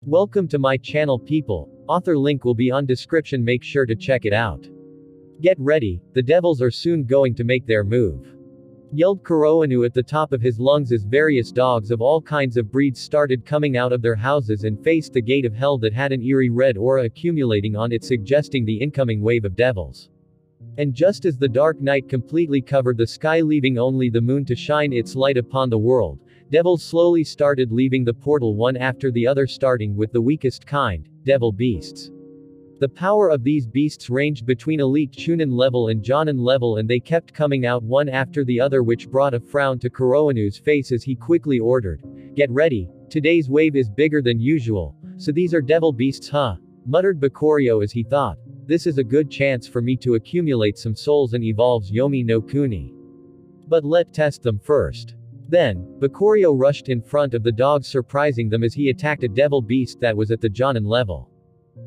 Welcome to my channel people. Author link will be on description, make sure to check it out. Get ready, the devils are soon going to make their move. Yelled Kurohanu at the top of his lungs as various dogs of all kinds of breeds started coming out of their houses and faced the gate of hell that had an eerie red aura accumulating on it, suggesting the incoming wave of devils. And just as the dark night completely covered the sky, leaving only the moon to shine its light upon the world, devils slowly started leaving the portal one after the other, starting with the weakest kind, devil beasts. The power of these beasts ranged between elite Chunin level and Jonin level, and they kept coming out one after the other, which brought a frown to Kurohanu's face as he quickly ordered, "Get ready, today's wave is bigger than usual, so these are devil beasts huh?" muttered Bakurio as he thought, "This is a good chance for me to accumulate some souls and evolve Yomi no Kuni. But let's test them first." Then, Bakurio rushed in front of the dogs, surprising them as he attacked a devil beast that was at the Jonin level.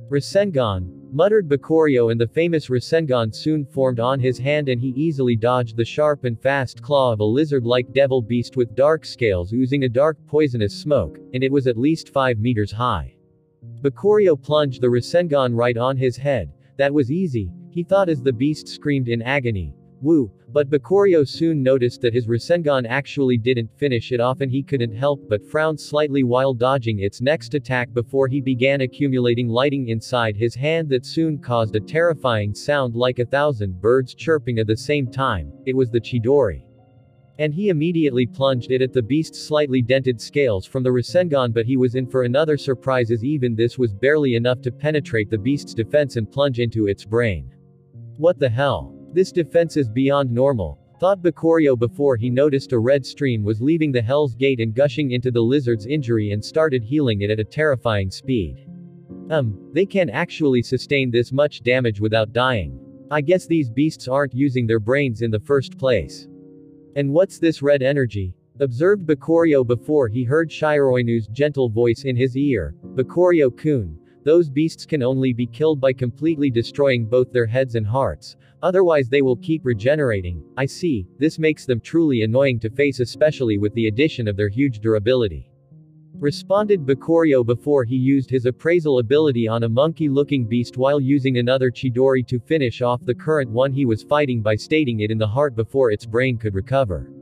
"Rasengan," muttered Bakurio, and the famous Rasengan soon formed on his hand, and he easily dodged the sharp and fast claw of a lizard-like devil beast with dark scales oozing a dark poisonous smoke, and it was at least 5 meters high. Bakurio plunged the Rasengan right on his head. That was easy, he thought as the beast screamed in agony. Woo! But Bakurio soon noticed that his Rasengan actually didn't finish it off, and he couldn't help but frown slightly while dodging its next attack before he began accumulating lighting inside his hand that soon caused a terrifying sound like 1,000 birds chirping at the same time. It was the Chidori. And he immediately plunged it at the beast's slightly dented scales from the Rasengan, but he was in for another surprise, as even this was barely enough to penetrate the beast's defense and plunge into its brain. What the hell? This defense is beyond normal, thought Bakurio before he noticed a red stream was leaving the Hell's Gate and gushing into the lizard's injury and started healing it at a terrifying speed. They can actually sustain this much damage without dying. I guess these beasts aren't using their brains in the first place. And what's this red energy? Observed Bakurio before he heard Shiroinu's gentle voice in his ear. Bakurio-kun, those beasts can only be killed by completely destroying both their heads and hearts. Otherwise they will keep regenerating. I see, this makes them truly annoying to face, especially with the addition of their huge durability. Responded Bakurio before he used his appraisal ability on a monkey-looking beast while using another Chidori to finish off the current one he was fighting by stating it in the heart before its brain could recover.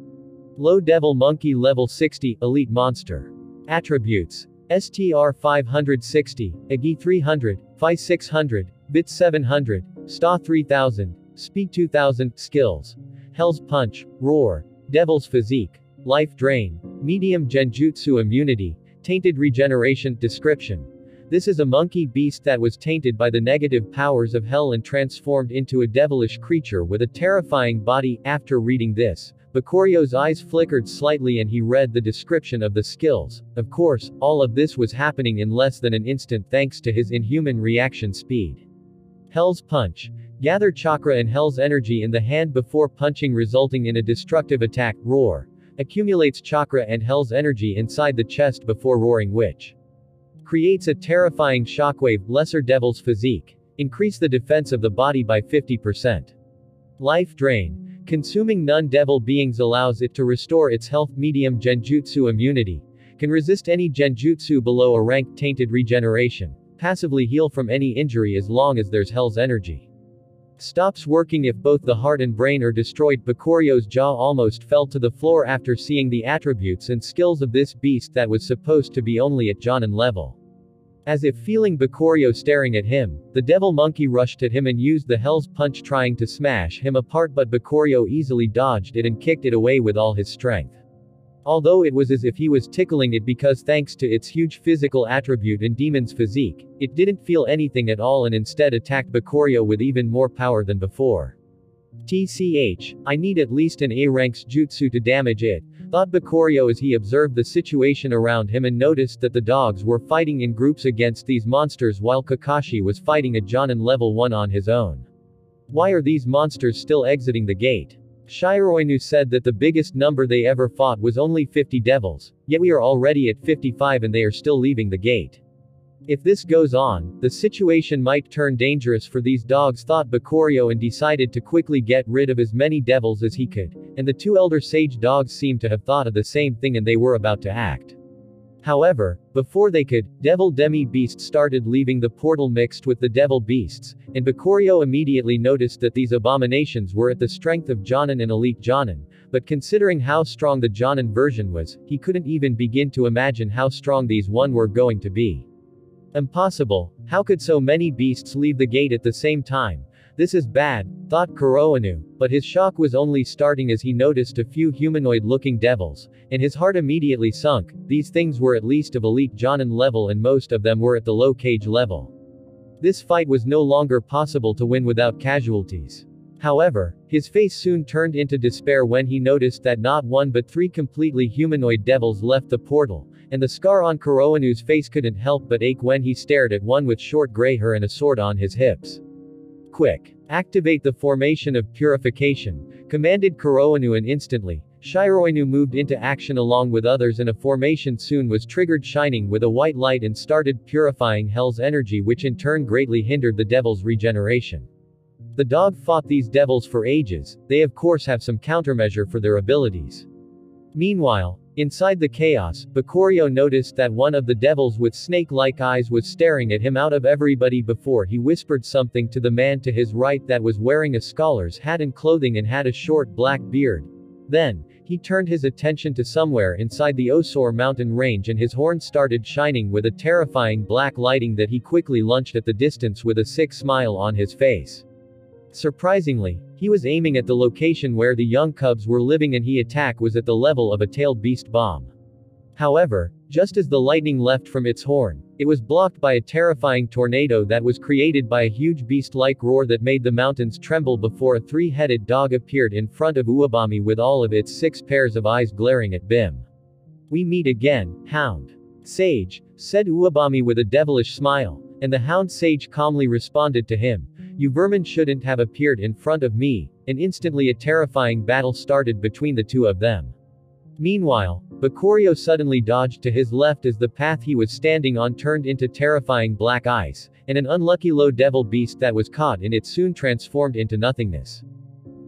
Low Devil Monkey Level 60, Elite Monster. Attributes: STR 560, Agi 300, Phi 600, Bit 700, Sta 3000, Speed 2000, Skills: Hell's Punch, Roar, Devil's Physique, Life Drain, Medium Genjutsu Immunity, Tainted Regeneration. Description: this is a monkey beast that was tainted by the negative powers of hell and transformed into a devilish creature with a terrifying body. After reading this, Bakurio's eyes flickered slightly and he read the description of the skills. Of course, all of this was happening in less than an instant thanks to his inhuman reaction speed. Hell's Punch. Gather chakra and hell's energy in the hand before punching, resulting in a destructive attack. Roar. Accumulates chakra and hell's energy inside the chest before roaring, which creates a terrifying shockwave. Lesser Devil's Physique. Increase the defense of the body by 50%. Life Drain. Consuming non-devil beings allows it to restore its health. Medium Genjutsu Immunity. Can resist any Genjutsu below a rank. Tainted Regeneration. Passively heal from any injury as long as there's hell's energy. Stops working if both the heart and brain are destroyed. Bakurio's jaw almost fell to the floor after seeing the attributes and skills of this beast that was supposed to be only at Jonin level. As if feeling Bakurio staring at him, the devil monkey rushed at him and used the Hell's Punch, trying to smash him apart, but Bakurio easily dodged it and kicked it away with all his strength. Although it was as if he was tickling it, because thanks to its huge physical attribute and demon's physique, it didn't feel anything at all and instead attacked Bakurio with even more power than before. TCH, I need at least an A-rank's jutsu to damage it, thought Bakurio as he observed the situation around him and noticed that the dogs were fighting in groups against these monsters while Kakashi was fighting a Jonin level 1 on his own. Why are these monsters still exiting the gate? Shiroinu said that the biggest number they ever fought was only 50 devils, yet we are already at 55 and they are still leaving the gate. If this goes on, the situation might turn dangerous for these dogs, thought Bakurio, and decided to quickly get rid of as many devils as he could, and the two elder sage dogs seemed to have thought of the same thing and they were about to act. However, before they could, devil demi-beasts started leaving the portal mixed with the devil beasts, and Bakurio immediately noticed that these abominations were at the strength of Jonin and Elite Jonin, but considering how strong the Jonin version was, he couldn't even begin to imagine how strong these one were going to be. Impossible, how could so many beasts leave the gate at the same time? This is bad, thought Kurohanu, but his shock was only starting as he noticed a few humanoid-looking devils, and his heart immediately sunk. These things were at least of elite Jonin level and most of them were at the low cage level. This fight was no longer possible to win without casualties. However, his face soon turned into despair when he noticed that not one but 3 completely humanoid devils left the portal, and the scar on Kurohanu's face couldn't help but ache when he stared at one with short gray hair and a sword on his hips. Quick! Activate the formation of purification, commanded Kurohanu, and instantly, Shiroinu moved into action along with others and a formation soon was triggered shining with a white light and started purifying Hell's energy, which in turn greatly hindered the devil's regeneration. The dog fought these devils for ages, they of course have some countermeasure for their abilities. Meanwhile, inside the chaos, Bakurio noticed that one of the devils with snake-like eyes was staring at him out of everybody before he whispered something to the man to his right that was wearing a scholar's hat and clothing and had a short black beard. Then, he turned his attention to somewhere inside the Osor mountain range and his horn started shining with a terrifying black lighting that he quickly lunged at the distance with a sick smile on his face. Surprisingly, he was aiming at the location where the young cubs were living and his attack was at the level of a tailed beast bomb. However, just as the lightning left from its horn, it was blocked by a terrifying tornado that was created by a huge beast-like roar that made the mountains tremble before a 3-headed dog appeared in front of Uwabami with all of its 6 pairs of eyes glaring at Bim. "We meet again, Hound Sage," said Uwabami with a devilish smile, and the Hound Sage calmly responded to him, "You vermin shouldn't have appeared in front of me," and instantly a terrifying battle started between the two of them. Meanwhile, Bakurio suddenly dodged to his left as the path he was standing on turned into terrifying black ice, and an unlucky low devil beast that was caught in it soon transformed into nothingness.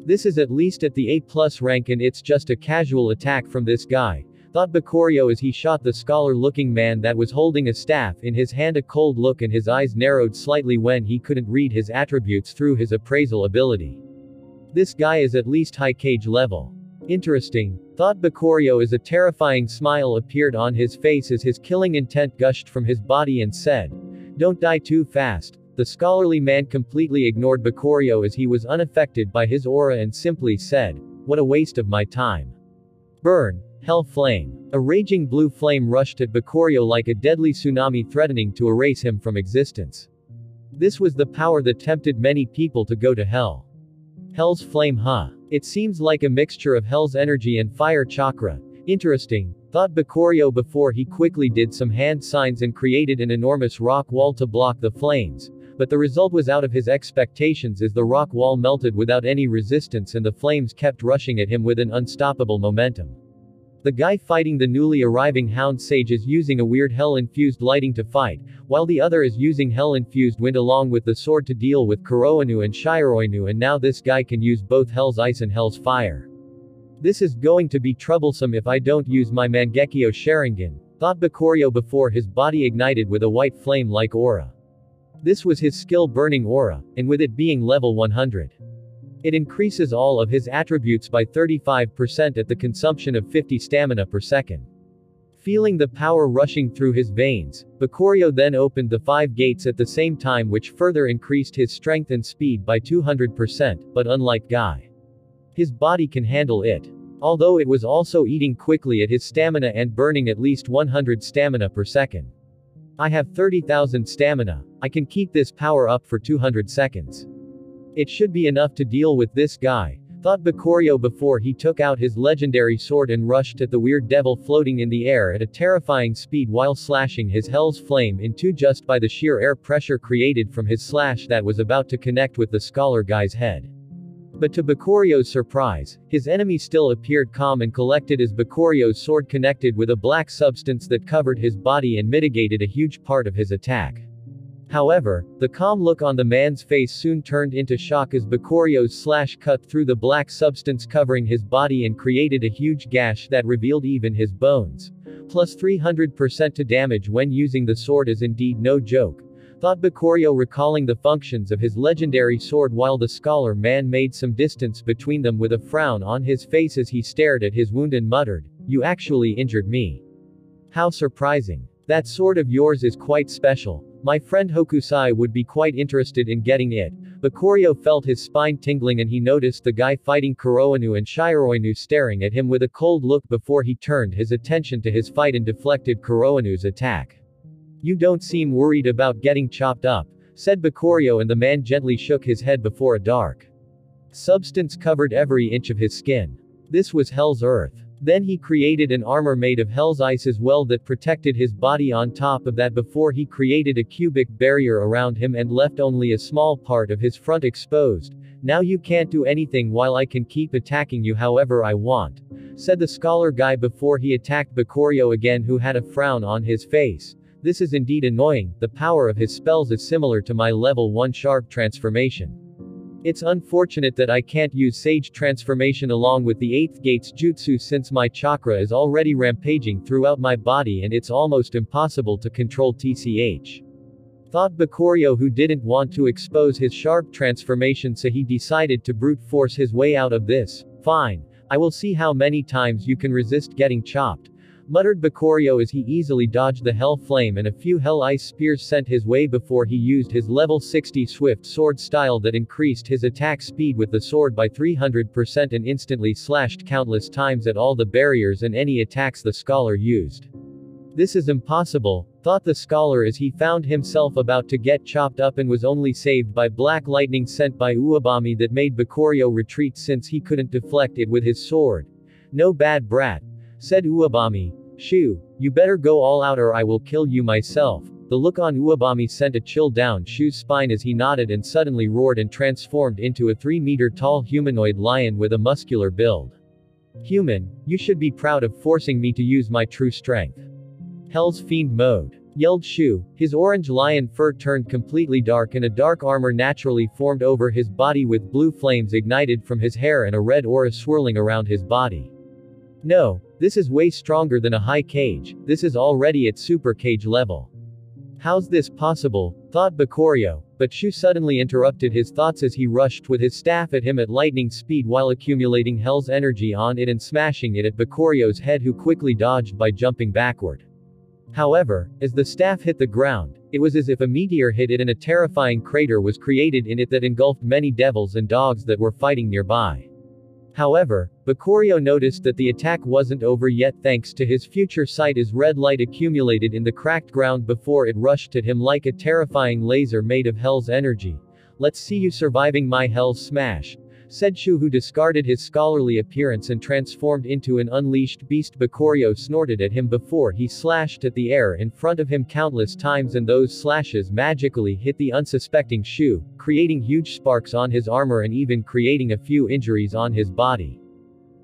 This is at least at the A+ rank and it's just a casual attack from this guy, thought Bakurio as he shot the scholar-looking man that was holding a staff in his hand. A cold look and his eyes narrowed slightly when he couldn't read his attributes through his appraisal ability. This guy is at least high cage level. Interesting, thought Bakurio as a terrifying smile appeared on his face as his killing intent gushed from his body and said, "Don't die too fast." The scholarly man completely ignored Bakurio as he was unaffected by his aura and simply said, "What a waste of my time." Burn! Hell flame. A raging blue flame rushed at Bakurio like a deadly tsunami threatening to erase him from existence. This was the power that tempted many people to go to hell. Hell's flame, huh? It seems like a mixture of Hell's energy and fire chakra. Interesting, thought Bakurio before he quickly did some hand signs and created an enormous rock wall to block the flames. But the result was out of his expectations as the rock wall melted without any resistance and the flames kept rushing at him with an unstoppable momentum. The guy fighting the newly arriving Hound Sage is using a weird hell-infused lighting to fight, while the other is using hell-infused wind along with the sword to deal with Kurohanu and Shiroinu, and now this guy can use both Hell's Ice and Hell's Fire. This is going to be troublesome if I don't use my Mangekyo Sharingan, thought Bakurio before his body ignited with a white flame-like aura. This was his skill-burning aura, and with it being level 100. It increases all of his attributes by 35% at the consumption of 50 stamina per second. Feeling the power rushing through his veins, Bakurio then opened the 5 gates at the same time, which further increased his strength and speed by 200%, but unlike Guy, his body can handle it. Although it was also eating quickly at his stamina and burning at least 100 stamina per second. I have 30,000 stamina, I can keep this power up for 200 seconds. It should be enough to deal with this guy, thought Bakurio before he took out his legendary sword and rushed at the weird devil floating in the air at a terrifying speed while slashing his Hell's Flame in two just by the sheer air pressure created from his slash that was about to connect with the scholar guy's head. But to Bakurio's surprise, his enemy still appeared calm and collected as Bakurio's sword connected with a black substance that covered his body and mitigated a huge part of his attack. However, the calm look on the man's face soon turned into shock as Bakurio's slash cut through the black substance covering his body and created a huge gash that revealed even his bones. Plus 300% to damage when using the sword is indeed no joke, thought Bakurio, recalling the functions of his legendary sword while the scholar man made some distance between them with a frown on his face as he stared at his wound and muttered, "You actually injured me. How surprising. That sword of yours is quite special. My friend Hokusai would be quite interested in getting it." Bakurio felt his spine tingling and he noticed the guy fighting Kuroinu and Shiroinu staring at him with a cold look before he turned his attention to his fight and deflected Kuroinu's attack. "You don't seem worried about getting chopped up," said Bakurio, and the man gently shook his head before a dark substance covered every inch of his skin. This was Hell's Earth. Then he created an armor made of Hell's Ice as well that protected his body. On top of that, before he created a cubic barrier around him and left only a small part of his front exposed. "Now you can't do anything while I can keep attacking you however I want," said the scholar guy before he attacked Bakurio again, who had a frown on his face. "This is indeed annoying. The power of his spells is similar to my level 1 sharp transformation. It's unfortunate that I can't use Sage Transformation along with the 8th Gate's Jutsu since my chakra is already rampaging throughout my body and it's almost impossible to control TCH. Thought Bakurio, who didn't want to expose his sharp transformation, so he decided to brute force his way out of this. "Fine. I will see how many times you can resist getting chopped," muttered Bakurio as he easily dodged the Hell Flame and a few Hell Ice spears sent his way before he used his level 60 swift sword style that increased his attack speed with the sword by 300% and instantly slashed countless times at all the barriers and any attacks the scholar used. "This is impossible," thought the scholar as he found himself about to get chopped up and was only saved by black lightning sent by Uabami that made Bakurio retreat since he couldn't deflect it with his sword. "No bad brat," said Uabami. "Shu, you better go all out or I will kill you myself." The look on Uabami sent a chill down Shu's spine as he nodded and suddenly roared and transformed into a 3-meter-tall humanoid lion with a muscular build. "Human, you should be proud of forcing me to use my true strength. Hell's Fiend mode," yelled Shu. His orange lion fur turned completely dark and a dark armor naturally formed over his body with blue flames ignited from his hair and a red aura swirling around his body. "No, this is way stronger than a high cage. This is already at super cage level. How's this possible?" thought Bakurio, but Shu suddenly interrupted his thoughts as he rushed with his staff at him at lightning speed while accumulating Hell's energy on it and smashing it at Bakurio's head, who quickly dodged by jumping backward. However, as the staff hit the ground, it was as if a meteor hit it and a terrifying crater was created in it that engulfed many devils and dogs that were fighting nearby. However, Bakurio noticed that the attack wasn't over yet thanks to his future sight as red light accumulated in the cracked ground before it rushed at him like a terrifying laser made of Hell's energy. "Let's see you surviving my Hell's smash," said Shu, who discarded his scholarly appearance and transformed into an unleashed beast. Bakurio snorted at him before he slashed at the air in front of him countless times, and those slashes magically hit the unsuspecting Shu, creating huge sparks on his armor and even creating a few injuries on his body.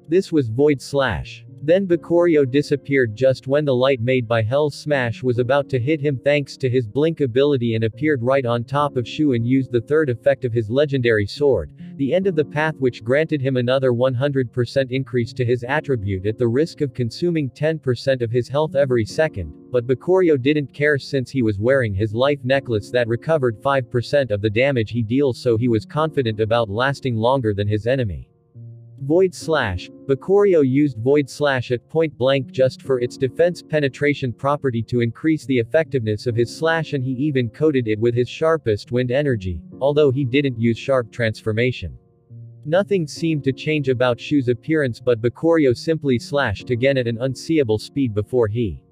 This was Void Slash. Then Bakurio disappeared just when the light made by Hell's Smash was about to hit him thanks to his blink ability and appeared right on top of Shu and used the third effect of his legendary sword, the End of the Path, which granted him another 100% increase to his attribute at the risk of consuming 10% of his health every second, but Bakurio didn't care since he was wearing his life necklace that recovered 5% of the damage he deals, so he was confident about lasting longer than his enemy. Void Slash. Bakurio used Void Slash at point blank just for its defense penetration property to increase the effectiveness of his slash, and he even coated it with his sharpest wind energy, although he didn't use sharp transformation. Nothing seemed to change about Shu's appearance, but Bakurio simply slashed again at an unseeable speed before he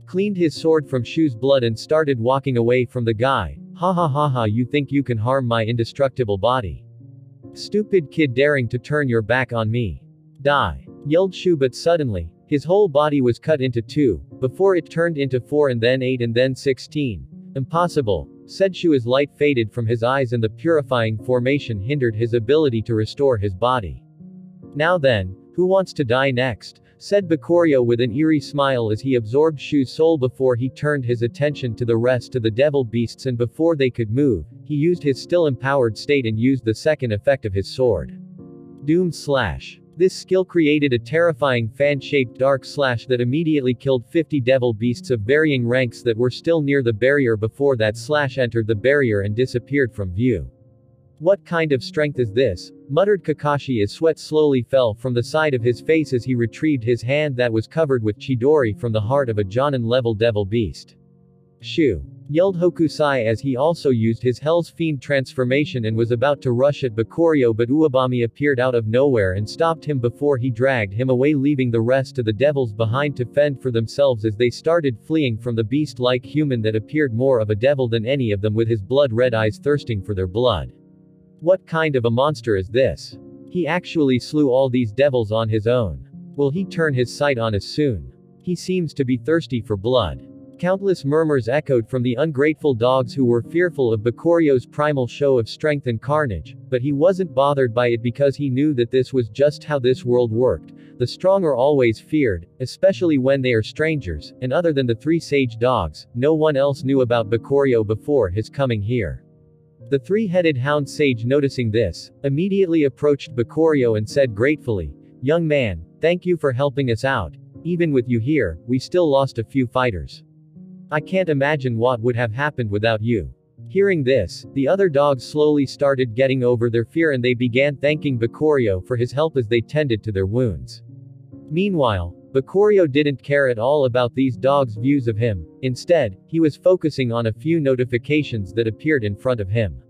cleaned his sword from Shu's blood and started walking away from the guy. "Ha ha ha ha, you think you can harm my indestructible body? Stupid kid, daring to turn your back on me. Die!" yelled Shu, but suddenly, his whole body was cut into 2, before it turned into 4 and then 8 and then 16. "Impossible," said Shu as light faded from his eyes and the purifying formation hindered his ability to restore his body. "Now then, who wants to die next?" said Bakurio with an eerie smile as he absorbed Shu's soul before he turned his attention to the rest of the devil beasts, and before they could move, he used his still empowered state and used the second effect of his sword. Doom Slash. This skill created a terrifying fan-shaped dark slash that immediately killed 50 devil beasts of varying ranks that were still near the barrier before that slash entered the barrier and disappeared from view. What kind of strength is this? Muttered Kakashi as sweat slowly fell from the side of his face as he retrieved his hand that was covered with Chidori from the heart of a Jonin-level devil beast. Shoo! Yelled Hokusai as he also used his Hell's Fiend transformation and was about to rush at Bakurio, but Uebami appeared out of nowhere and stopped him before he dragged him away, leaving the rest of the devils behind to fend for themselves as they started fleeing from the beast-like human that appeared more of a devil than any of them, with his blood-red eyes thirsting for their blood. What kind of a monster is this? He actually slew all these devils on his own. Will he turn his sight on us soon? He seems to be thirsty for blood. Countless murmurs echoed from the ungrateful dogs who were fearful of Bakurio's primal show of strength and carnage, but he wasn't bothered by it because he knew that this was just how this world worked. The strong are always feared, especially when they are strangers, and other than the three sage dogs, no one else knew about Bakurio before his coming here. The three-headed hound sage, noticing this, immediately approached Bakurio and said gratefully, "Young man, thank you for helping us out. Even with you here, we still lost a few fighters. I can't imagine what would have happened without you." Hearing this, the other dogs slowly started getting over their fear and they began thanking Bakurio for his help as they tended to their wounds. Meanwhile, Bakurio didn't care at all about these dogs' views of him. Instead, he was focusing on a few notifications that appeared in front of him.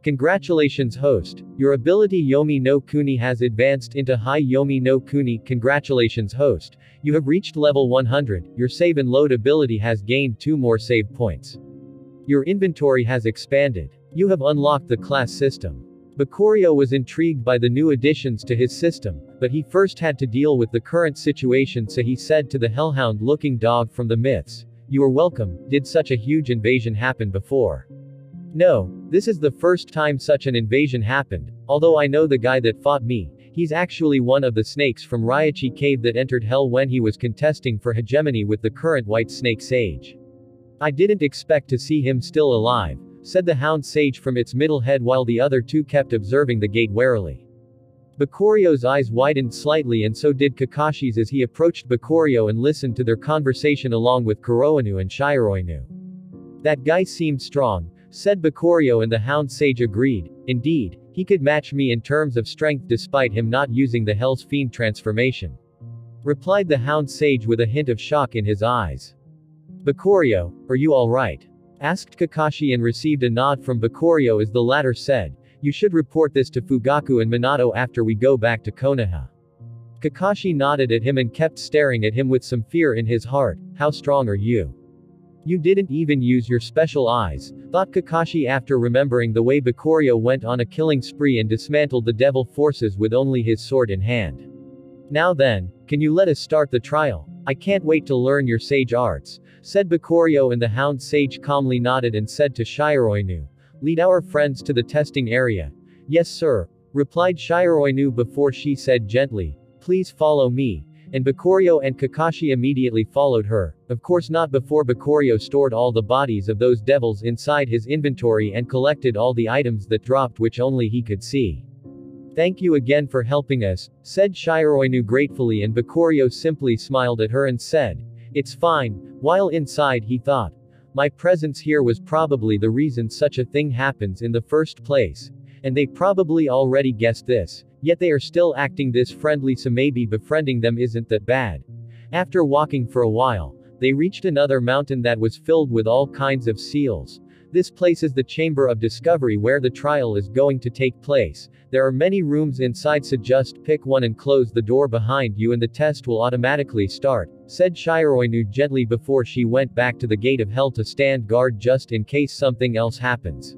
Congratulations host. Your ability Yomi no Kuni has advanced into High Yomi no Kuni. Congratulations host. You have reached level 100. Your save and load ability has gained 2 more save points. Your inventory has expanded. You have unlocked the class system. Bakurio was intrigued by the new additions to his system, but he first had to deal with the current situation, so he said to the hellhound-looking dog from the myths, "You are welcome. Did such a huge invasion happen before?" "No, this is the first time such an invasion happened, although I know the guy that fought me. He's actually one of the snakes from Raichi Cave that entered hell when he was contesting for hegemony with the current white snake sage. I didn't expect to see him still alive," said the hound sage from its middle head while the other two kept observing the gate warily. Bakurio's eyes widened slightly and so did Kakashi's as he approached Bakurio and listened to their conversation along with Kuroinu and Shiroinu. "That guy seemed strong," said Bakurio, and the hound sage agreed. "Indeed, he could match me in terms of strength despite him not using the Hell's Fiend transformation," replied the hound sage with a hint of shock in his eyes. "Bakurio, are you alright?" asked Kakashi and received a nod from Bakurio as the latter said, "You should report this to Fugaku and Minato after we go back to Konoha." Kakashi nodded at him and kept staring at him with some fear in his heart. "How strong are you? You didn't even use your special eyes," thought Kakashi after remembering the way Bakurio went on a killing spree and dismantled the devil forces with only his sword in hand. "Now then, can you let us start the trial? I can't wait to learn your sage arts," said Bakurio, and the hound sage calmly nodded and said to Shiroinu, "Lead our friends to the testing area." "Yes sir," replied Shiroinu before she said gently, "Please follow me," and Bakurio and Kakashi immediately followed her, of course not before Bakurio stored all the bodies of those devils inside his inventory and collected all the items that dropped which only he could see. "Thank you again for helping us," said Shiroinu gratefully, and Bakurio simply smiled at her and said, "It's fine." While inside he thought, "My presence here was probably the reason such a thing happens in the first place. And they probably already guessed this. Yet they are still acting this friendly, so maybe befriending them isn't that bad." After walking for a while, they reached another mountain that was filled with all kinds of seals. This place is the Chamber of Discovery where the trial is going to take place. There are many rooms inside, so just pick one and close the door behind you and the test will automatically start, said Shiroinu gently before she went back to the gate of hell to stand guard just in case something else happens.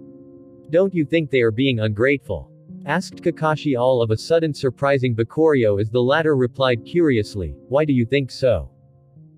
"Don't you think they are being ungrateful?" asked Kakashi, all of a sudden surprising Bakurio as the latter replied curiously, "Why do you think so?"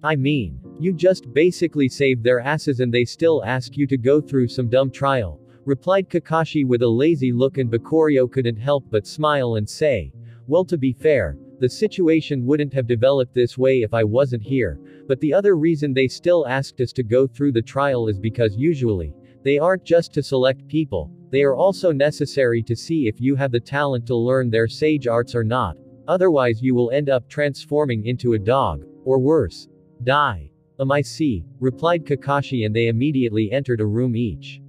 "I mean, you just basically saved their asses and they still ask you to go through some dumb trial," replied Kakashi with a lazy look, and Bakurio couldn't help but smile and say, "Well, to be fair, the situation wouldn't have developed this way if I wasn't here, but the other reason they still asked us to go through the trial is because usually, they aren't just to select people, they are also necessary to see if you have the talent to learn their sage arts or not. Otherwise you will end up transforming into a dog, or worse, die. I see, replied Kakashi, and they immediately entered a room each.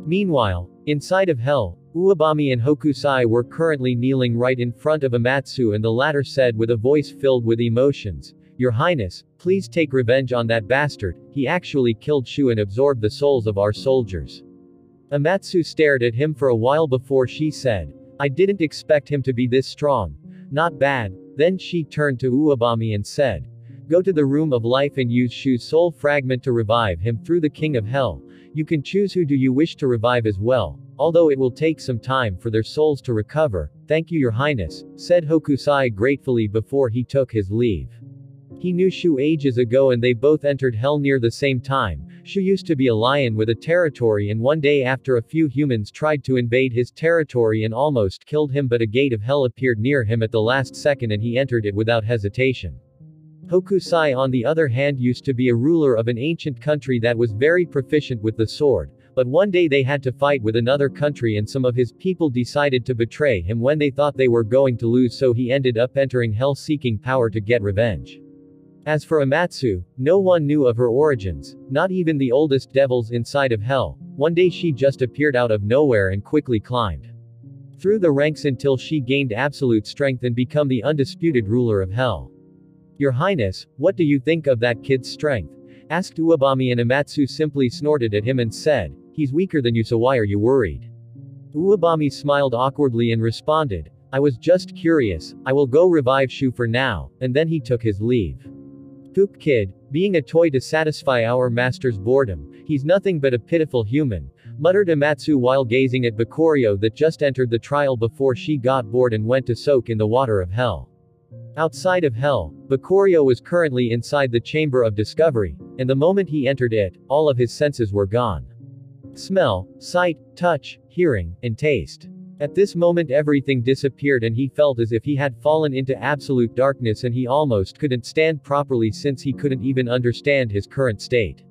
Meanwhile, inside of hell, Uebami and Hokusai were currently kneeling right in front of Amatsu, and the latter said with a voice filled with emotions, "Your Highness, please take revenge on that bastard, he actually killed Shu and absorbed the souls of our soldiers." Amatsu stared at him for a while before she said, "I didn't expect him to be this strong. Not bad." Then she turned to Uebami and said, "Go to the room of life and use Shu's soul fragment to revive him through the King of Hell. You can choose who do you wish to revive as well, although it will take some time for their souls to recover." "Thank you, Your Highness," said Hokusai gratefully before he took his leave. He knew Shu ages ago and they both entered hell near the same time. Shu used to be a lion with a territory, and one day after a few humans tried to invade his territory and almost killed him, but a gate of hell appeared near him at the last second and he entered it without hesitation. Hokusai on the other hand used to be a ruler of an ancient country that was very proficient with the sword, but one day they had to fight with another country and some of his people decided to betray him when they thought they were going to lose, so he ended up entering hell seeking power to get revenge. As for Amatsu, no one knew of her origins, not even the oldest devils inside of hell. One day she just appeared out of nowhere and quickly climbed through the ranks until she gained absolute strength and become the undisputed ruler of hell. "Your Highness, what do you think of that kid's strength?" asked Uebami, and Amatsu simply snorted at him and said, "He's weaker than you, so why are you worried?" Uebami smiled awkwardly and responded, "I was just curious, I will go revive Shu for now," and then he took his leave. "Poop kid, being a toy to satisfy our master's boredom, he's nothing but a pitiful human," muttered Amatsu while gazing at Bakurio that just entered the trial before she got bored and went to soak in the water of hell. Outside of hell, Bakurio was currently inside the Chamber of Discovery, and the moment he entered it, all of his senses were gone. Smell, sight, touch, hearing, and taste. At this moment everything disappeared and he felt as if he had fallen into absolute darkness, and he almost couldn't stand properly since he couldn't even understand his current state.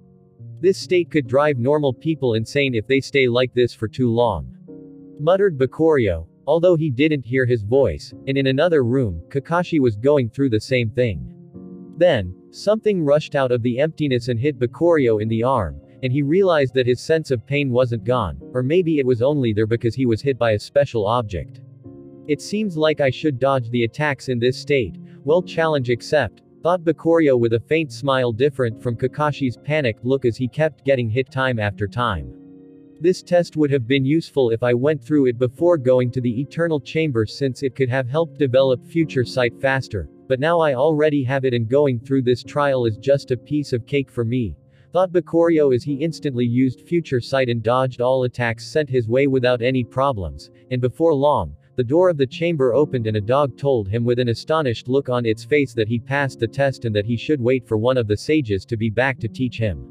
This state could drive normal people insane if they stay like this for too long, muttered Bakurio, although he didn't hear his voice, and in another room, Kakashi was going through the same thing. Then, something rushed out of the emptiness and hit Bakurio in the arm, and he realized that his sense of pain wasn't gone, or maybe it was only there because he was hit by a special object. "It seems like I should dodge the attacks in this state. Well, challenge accept," thought Bakurio with a faint smile different from Kakashi's panicked look as he kept getting hit time after time. "This test would have been useful if I went through it before going to the Eternal Chamber, since it could have helped develop future sight faster, but now I already have it and going through this trial is just a piece of cake for me," thought Bakurio as he instantly used future sight and dodged all attacks sent his way without any problems, and before long, the door of the chamber opened and a dog told him with an astonished look on its face that he passed the test and that he should wait for one of the sages to be back to teach him.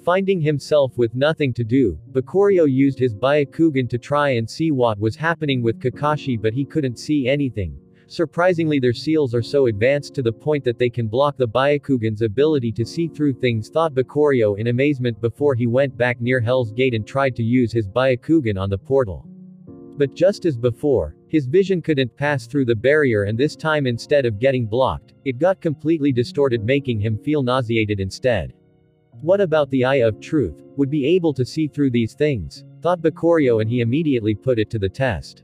Finding himself with nothing to do, Bakurio used his Byakugan to try and see what was happening with Kakashi, but he couldn't see anything. Surprisingly, their seals are so advanced to the point that they can block the Byakugan's ability to see through things, thought Bakurio in amazement before he went back near Hell's Gate and tried to use his Byakugan on the portal. But just as before, his vision couldn't pass through the barrier, and this time instead of getting blocked, it got completely distorted, making him feel nauseated instead. What about the Eye of Truth? Would be able to see through these things, thought Bakurio, and he immediately put it to the test.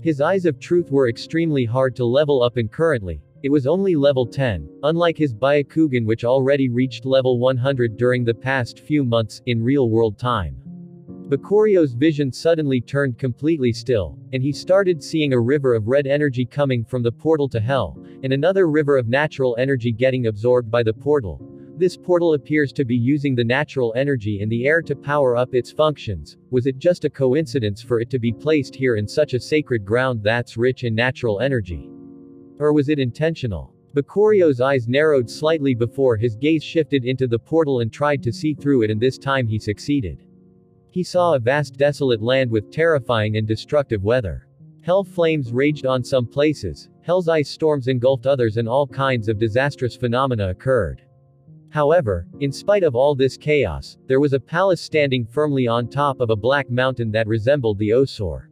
His Eyes of Truth were extremely hard to level up, and currently, it was only level 10, unlike his Byakugan which already reached level 100 during the past few months, in real-world time. Bakurio's vision suddenly turned completely still, and he started seeing a river of red energy coming from the portal to hell, and another river of natural energy getting absorbed by the portal. This portal appears to be using the natural energy in the air to power up its functions. Was it just a coincidence for it to be placed here in such a sacred ground that's rich in natural energy? Or was it intentional? Bakurio's eyes narrowed slightly before his gaze shifted into the portal and tried to see through it, and this time he succeeded. He saw a vast desolate land with terrifying and destructive weather. Hell flames raged on some places, hell's ice storms engulfed others, and all kinds of disastrous phenomena occurred. However, in spite of all this chaos, there was a palace standing firmly on top of a black mountain that resembled the Osor.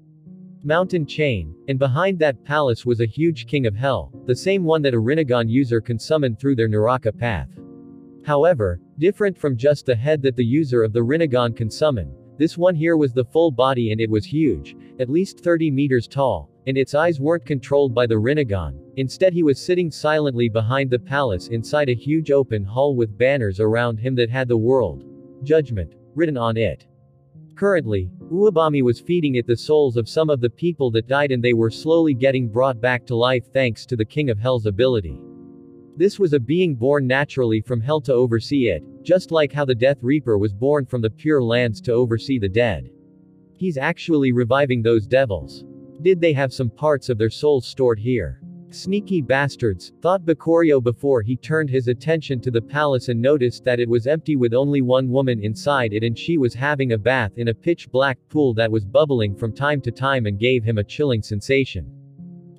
mountain chain, and behind that palace was a huge king of hell, the same one that a Rinnegan user can summon through their Naraka path. However, different from just the head that the user of the Rinnegan can summon, this one here was the full body and it was huge, at least 30 meters tall, and its eyes weren't controlled by the Rinnegan. Instead he was sitting silently behind the palace inside a huge open hall with banners around him that had the word Judgment written on it. Currently, Uwabami was feeding it the souls of some of the people that died and they were slowly getting brought back to life thanks to the King of Hell's ability. This was a being born naturally from hell to oversee it, just like how the Death Reaper was born from the Pure Lands to oversee the dead. He's actually reviving those devils. Did they have some parts of their souls stored here? Sneaky bastards, thought Bakurio before he turned his attention to the palace and noticed that it was empty with only one woman inside it and she was having a bath in a pitch-black pool that was bubbling from time to time and gave him a chilling sensation.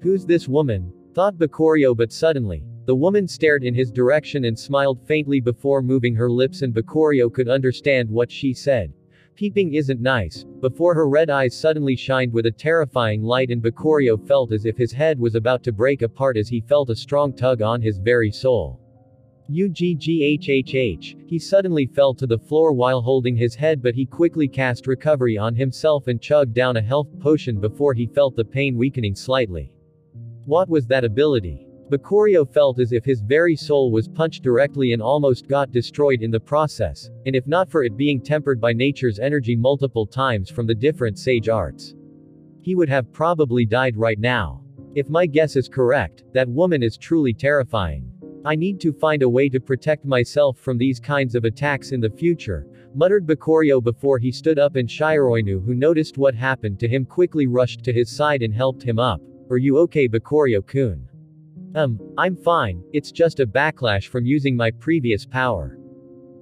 Who's this woman? Thought Bakurio, but suddenly, the woman stared in his direction and smiled faintly before moving her lips and Bakurio could understand what she said. Peeping isn't nice. Before her red eyes suddenly shined with a terrifying light and Bakurio felt as if his head was about to break apart as he felt a strong tug on his very soul. Uggghhh. He suddenly fell to the floor while holding his head, but he quickly cast recovery on himself and chugged down a health potion before he felt the pain weakening slightly. What was that ability? Bakurio felt as if his very soul was punched directly and almost got destroyed in the process, and if not for it being tempered by nature's energy multiple times from the different sage arts, he would have probably died right now. If my guess is correct, that woman is truly terrifying. I need to find a way to protect myself from these kinds of attacks in the future, muttered Bakurio before he stood up, and Shiroinu, who noticed what happened to him, quickly rushed to his side and helped him up. Are you okay, Bakurio-kun? I'm fine, it's just a backlash from using my previous power.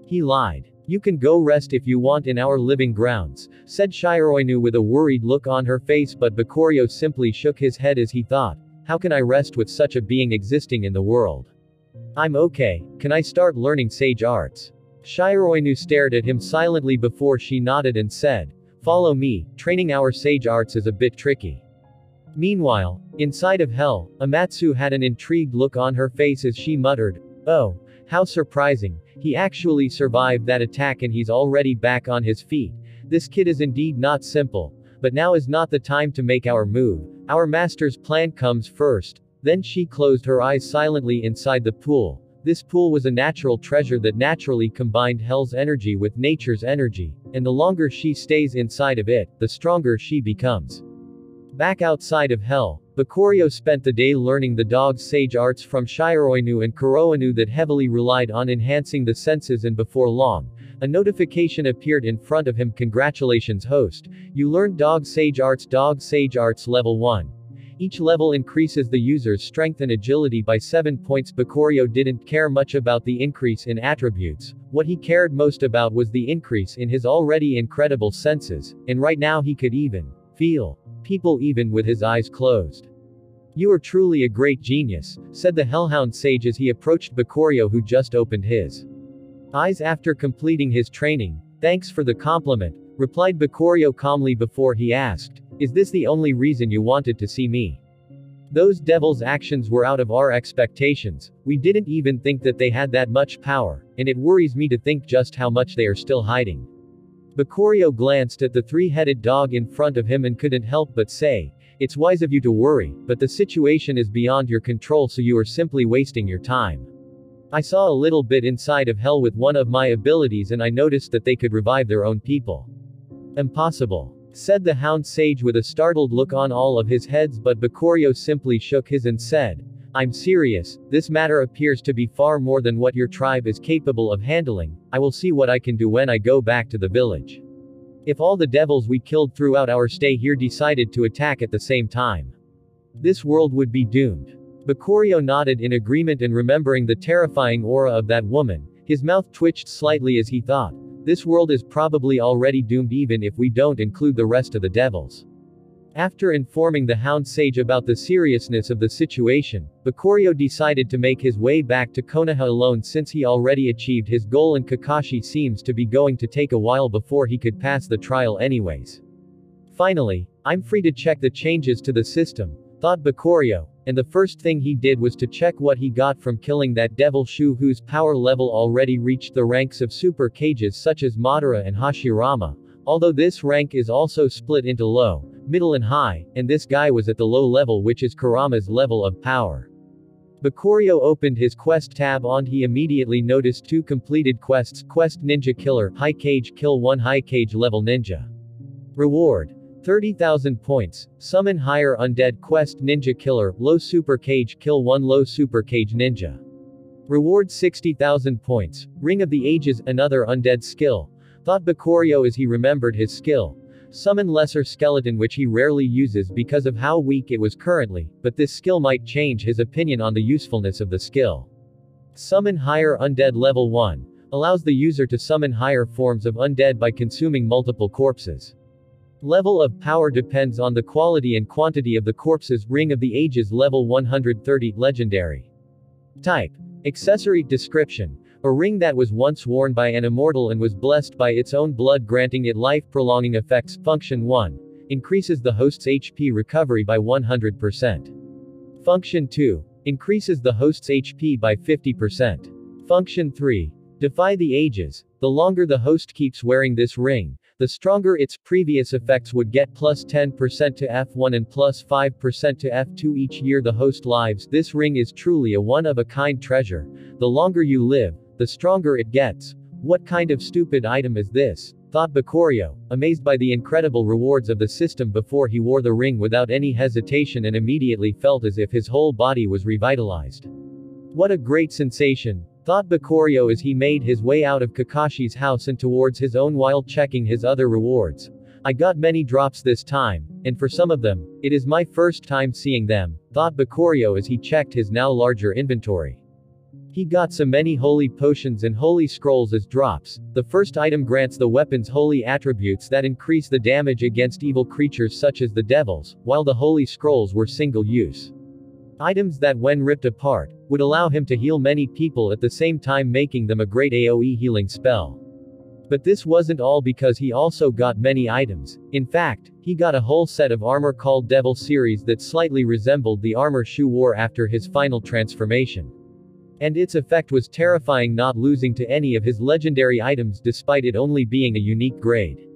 He lied. You can go rest if you want in our living grounds, said Shiroinu with a worried look on her face, but Bakurio simply shook his head as he thought, how can I rest with such a being existing in the world? I'm okay, can I start learning sage arts? Shiroinu stared at him silently before she nodded and said, follow me, training our sage arts is a bit tricky. Meanwhile, inside of hell, Amatsu had an intrigued look on her face as she muttered, oh, how surprising, he actually survived that attack and he's already back on his feet. This kid is indeed not simple, but now is not the time to make our move. Our master's plan comes first. Then she closed her eyes silently inside the pool. This pool was a natural treasure that naturally combined hell's energy with nature's energy, and the longer she stays inside of it, the stronger she becomes. Back outside of hell, Bakurio spent the day learning the dog's sage arts from Shiroinu and Kuroinu that heavily relied on enhancing the senses, and before long, a notification appeared in front of him. Congratulations host, you learned Dog Sage Arts level 1. Each level increases the user's strength and agility by 7 points. Bakurio didn't care much about the increase in attributes. What he cared most about was the increase in his already incredible senses, and right now he could even feel people even with his eyes closed. You are truly a great genius, said the Hellhound Sage as he approached Bakurio, who just opened his eyes after completing his training. Thanks for the compliment, replied Bakurio calmly before he asked, is this the only reason you wanted to see me? Those devils' actions were out of our expectations. We didn't even think that they had that much power, and it worries me to think just how much they are still hiding. Bakurio glanced at the three-headed dog in front of him and couldn't help but say, it's wise of you to worry, but the situation is beyond your control, so you are simply wasting your time. I saw a little bit inside of hell with one of my abilities and I noticed that they could revive their own people. Impossible, said the Hound Sage with a startled look on all of his heads, but Bakurio simply shook his and said, I'm serious, this matter appears to be far more than what your tribe is capable of handling. I will see what I can do when I go back to the village. If all the devils we killed throughout our stay here decided to attack at the same time, this world would be doomed. Bakurio nodded in agreement, and remembering the terrifying aura of that woman, his mouth twitched slightly as he thought, this world is probably already doomed even if we don't include the rest of the devils. After informing the Hound Sage about the seriousness of the situation, Bakurio decided to make his way back to Konoha alone since he already achieved his goal and Kakashi seems to be going to take a while before he could pass the trial anyways. Finally, I'm free to check the changes to the system, thought Bakurio, and the first thing he did was to check what he got from killing that devil Shu whose power level already reached the ranks of super cages such as Madara and Hashirama, although this rank is also split into low, middle and high, and this guy was at the low level which is Kurama's level of power. Bakurio opened his quest tab and he immediately noticed 2 completed quests, Quest Ninja Killer, High Cage Kill 1 High Cage Level Ninja. Reward. 30,000 points, Summon Higher Undead Quest Ninja Killer, Low Super Cage Kill 1 Low Super Cage Ninja. Reward 60,000 points, Ring of the Ages, another undead skill, thought Bakurio as he remembered his skill. Summon Lesser Skeleton which he rarely uses because of how weak it was currently, but this skill might change his opinion on the usefulness of the skill. Summon Higher Undead Level 1, allows the user to summon higher forms of undead by consuming multiple corpses. Level of power depends on the quality and quantity of the corpses. Ring of the Ages Level 130, Legendary. Type. Accessory. Description. A ring that was once worn by an immortal and was blessed by its own blood granting it life-prolonging effects. Function 1. Increases the host's HP recovery by 100%. Function 2. Increases the host's HP by 50%. Function 3. Defy the Ages. The longer the host keeps wearing this ring, the stronger its previous effects would get, plus 10% to F1 and plus 5% to F2 each year the host lives. This ring is truly a one-of-a-kind treasure. The longer you live, the stronger it gets. What kind of stupid item is this? Thought Bakurio, amazed by the incredible rewards of the system before he wore the ring without any hesitation and immediately felt as if his whole body was revitalized. What a great sensation, thought Bakurio as he made his way out of Kakashi's house and towards his own while checking his other rewards. I got many drops this time, and for some of them, it is my first time seeing them, thought Bakurio as he checked his now larger inventory. He got so many holy potions and holy scrolls as drops. The first item grants the weapons holy attributes that increase the damage against evil creatures such as the devils, while the holy scrolls were single-use items that when ripped apart, would allow him to heal many people at the same time making them a great AoE healing spell. But this wasn't all because he also got many items. In fact, he got a whole set of armor called Devil Series that slightly resembled the armor Shu wore after his final transformation. And its effect was terrifying, not losing to any of his legendary items despite it only being a unique grade.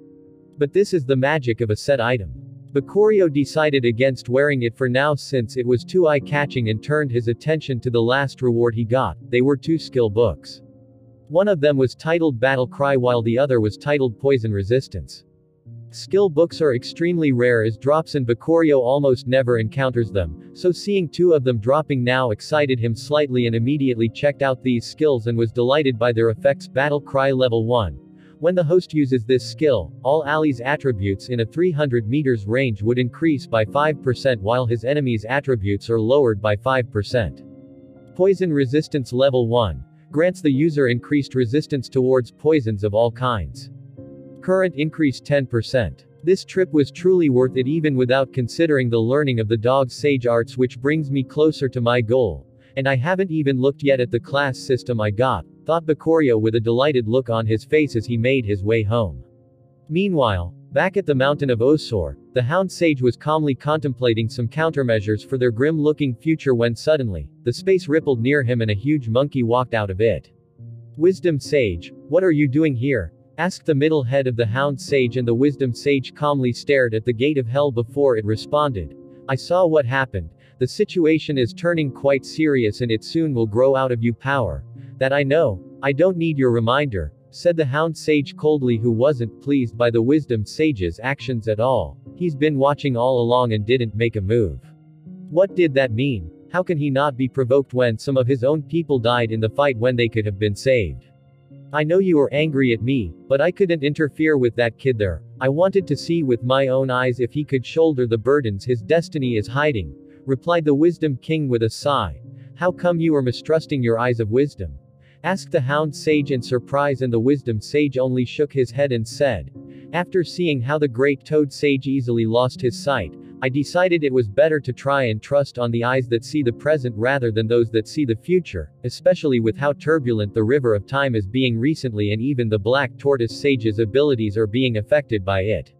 But this is the magic of a set item. Bakurio decided against wearing it for now since it was too eye-catching and turned his attention to the last reward he got. They were 2 skill books. One of them was titled Battle Cry while the other was titled Poison Resistance. Skill books are extremely rare as drops and Bakurio almost never encounters them, so seeing 2 of them dropping now excited him slightly and immediately checked out these skills and was delighted by their effects. Battle Cry Level 1. When the host uses this skill, all allies' attributes in a 300 meters range would increase by 5% while his enemies' attributes are lowered by 5%. Poison Resistance Level 1. Grants the user increased resistance towards poisons of all kinds. Current increase 10%. This trip was truly worth it even without considering the learning of the dog's sage arts, which brings me closer to my goal. And I haven't even looked yet at the class system I got, thought Bakurio with a delighted look on his face as he made his way home. Meanwhile, back at the mountain of Osor, the Hound Sage was calmly contemplating some countermeasures for their grim-looking future when suddenly, the space rippled near him and a huge monkey walked out of it. Wisdom Sage, what are you doing here? Asked the middle head of the Hound Sage, and the Wisdom Sage calmly stared at the gate of hell before it responded. I saw what happened. The situation is turning quite serious and it soon will grow out of you power. That I know. I don't need your reminder, said the Hound Sage coldly, who wasn't pleased by the Wisdom Sage's actions at all. He's been watching all along and didn't make a move. What did that mean? How can he not be provoked when some of his own people died in the fight when they could have been saved? I know you are angry at me, but I couldn't interfere with that kid there. I wanted to see with my own eyes if he could shoulder the burdens his destiny is hiding, replied the Wisdom King with a sigh. How come you are mistrusting your eyes of wisdom? Asked the Hound Sage in surprise, and the Wisdom Sage only shook his head and said, after seeing how the Great Toad Sage easily lost his sight, I decided it was better to try and trust on the eyes that see the present rather than those that see the future, especially with how turbulent the river of time is being recently, and even the Black Tortoise Sage's abilities are being affected by it.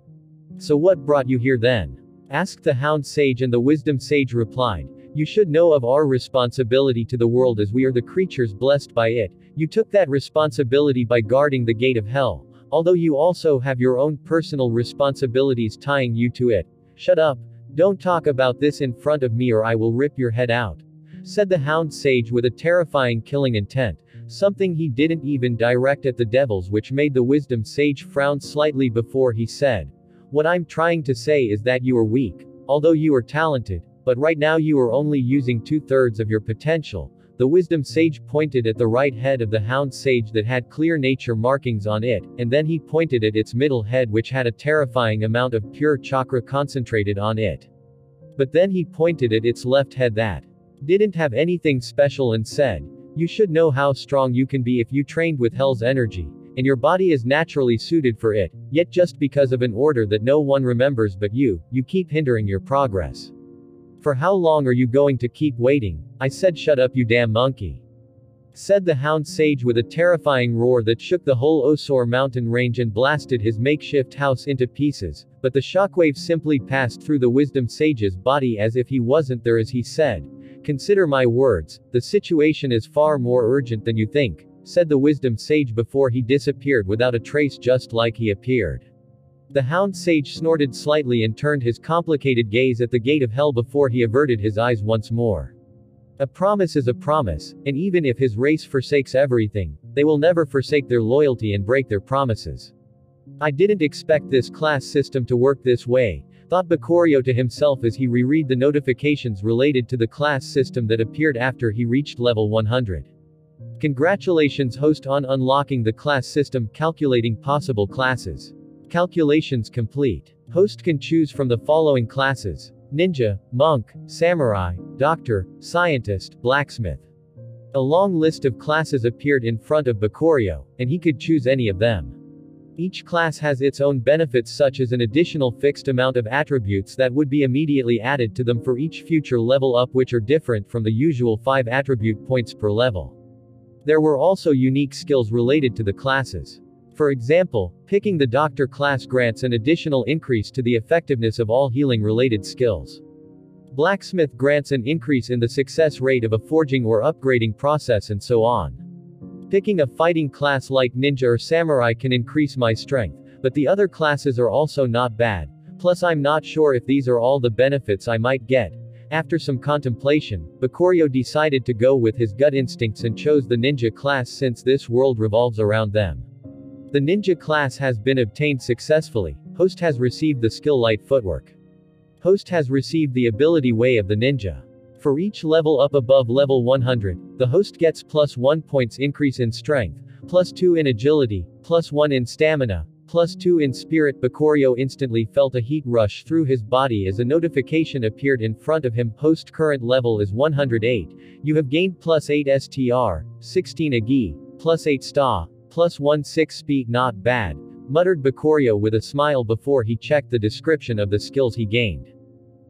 So what brought you here then? Asked the Hound Sage, and the Wisdom Sage replied, you should know of our responsibility to the world as we are the creatures blessed by it. You took that responsibility by guarding the gate of hell, although you also have your own personal responsibilities tying you to it. Shut up. Don't talk about this in front of me or I will rip your head out, said the Hound Sage with a terrifying killing intent, something he didn't even direct at the devils, which made the Wisdom Sage frown slightly before he said, what I'm trying to say is that you are weak, although you are talented, but right now you are only using 2/3 of your potential. The Wisdom Sage pointed at the right head of the Hound Sage that had clear nature markings on it, and then he pointed at its middle head which had a terrifying amount of pure chakra concentrated on it. But then he pointed at its left head that didn't have anything special and said, you should know how strong you can be if you trained with hell's energy, and your body is naturally suited for it, yet just because of an order that no one remembers but you keep hindering your progress. For how long are you going to keep waiting? I said shut up you damn monkey, said the Hound Sage with a terrifying roar that shook the whole Osor mountain range and blasted his makeshift house into pieces, but the shockwave simply passed through the Wisdom Sage's body as if he wasn't there as he said, consider my words, the situation is far more urgent than you think, said the Wisdom Sage before he disappeared without a trace just like he appeared. The Hound Sage snorted slightly and turned his complicated gaze at the gate of hell before he averted his eyes once more. A promise is a promise, and even if his race forsakes everything, they will never forsake their loyalty and break their promises. I didn't expect this class system to work this way, thought Bakurio to himself as he reread the notifications related to the class system that appeared after he reached level 100. Congratulations host on unlocking the class system, calculating possible classes. Calculations complete. Host can choose from the following classes: ninja, monk, samurai, doctor, scientist, blacksmith. A long list of classes appeared in front of Bakurio, and he could choose any of them. Each class has its own benefits, such as an additional fixed amount of attributes that would be immediately added to them for each future level up, which are different from the usual 5 attribute points per level. There were also unique skills related to the classes. For example, picking the doctor class grants an additional increase to the effectiveness of all healing-related skills. Blacksmith grants an increase in the success rate of a forging or upgrading process, and so on. Picking a fighting class like ninja or samurai can increase my strength, but the other classes are also not bad, plus I'm not sure if these are all the benefits I might get. After some contemplation, Bakurio decided to go with his gut instincts and chose the ninja class since this world revolves around them. The ninja class has been obtained successfully. Host has received the skill light footwork. Host has received the ability way of the ninja. For each level up above level 100, the host gets +1 points increase in strength, +2 in agility, +1 in stamina, +2 in spirit. Bakurio instantly felt a heat rush through his body as a notification appeared in front of him. Host current level is 108. You have gained +8 STR, 16 Agi, +8 Sta, +1 6 speed. Not bad, muttered Bakurio with a smile before he checked the description of the skills he gained.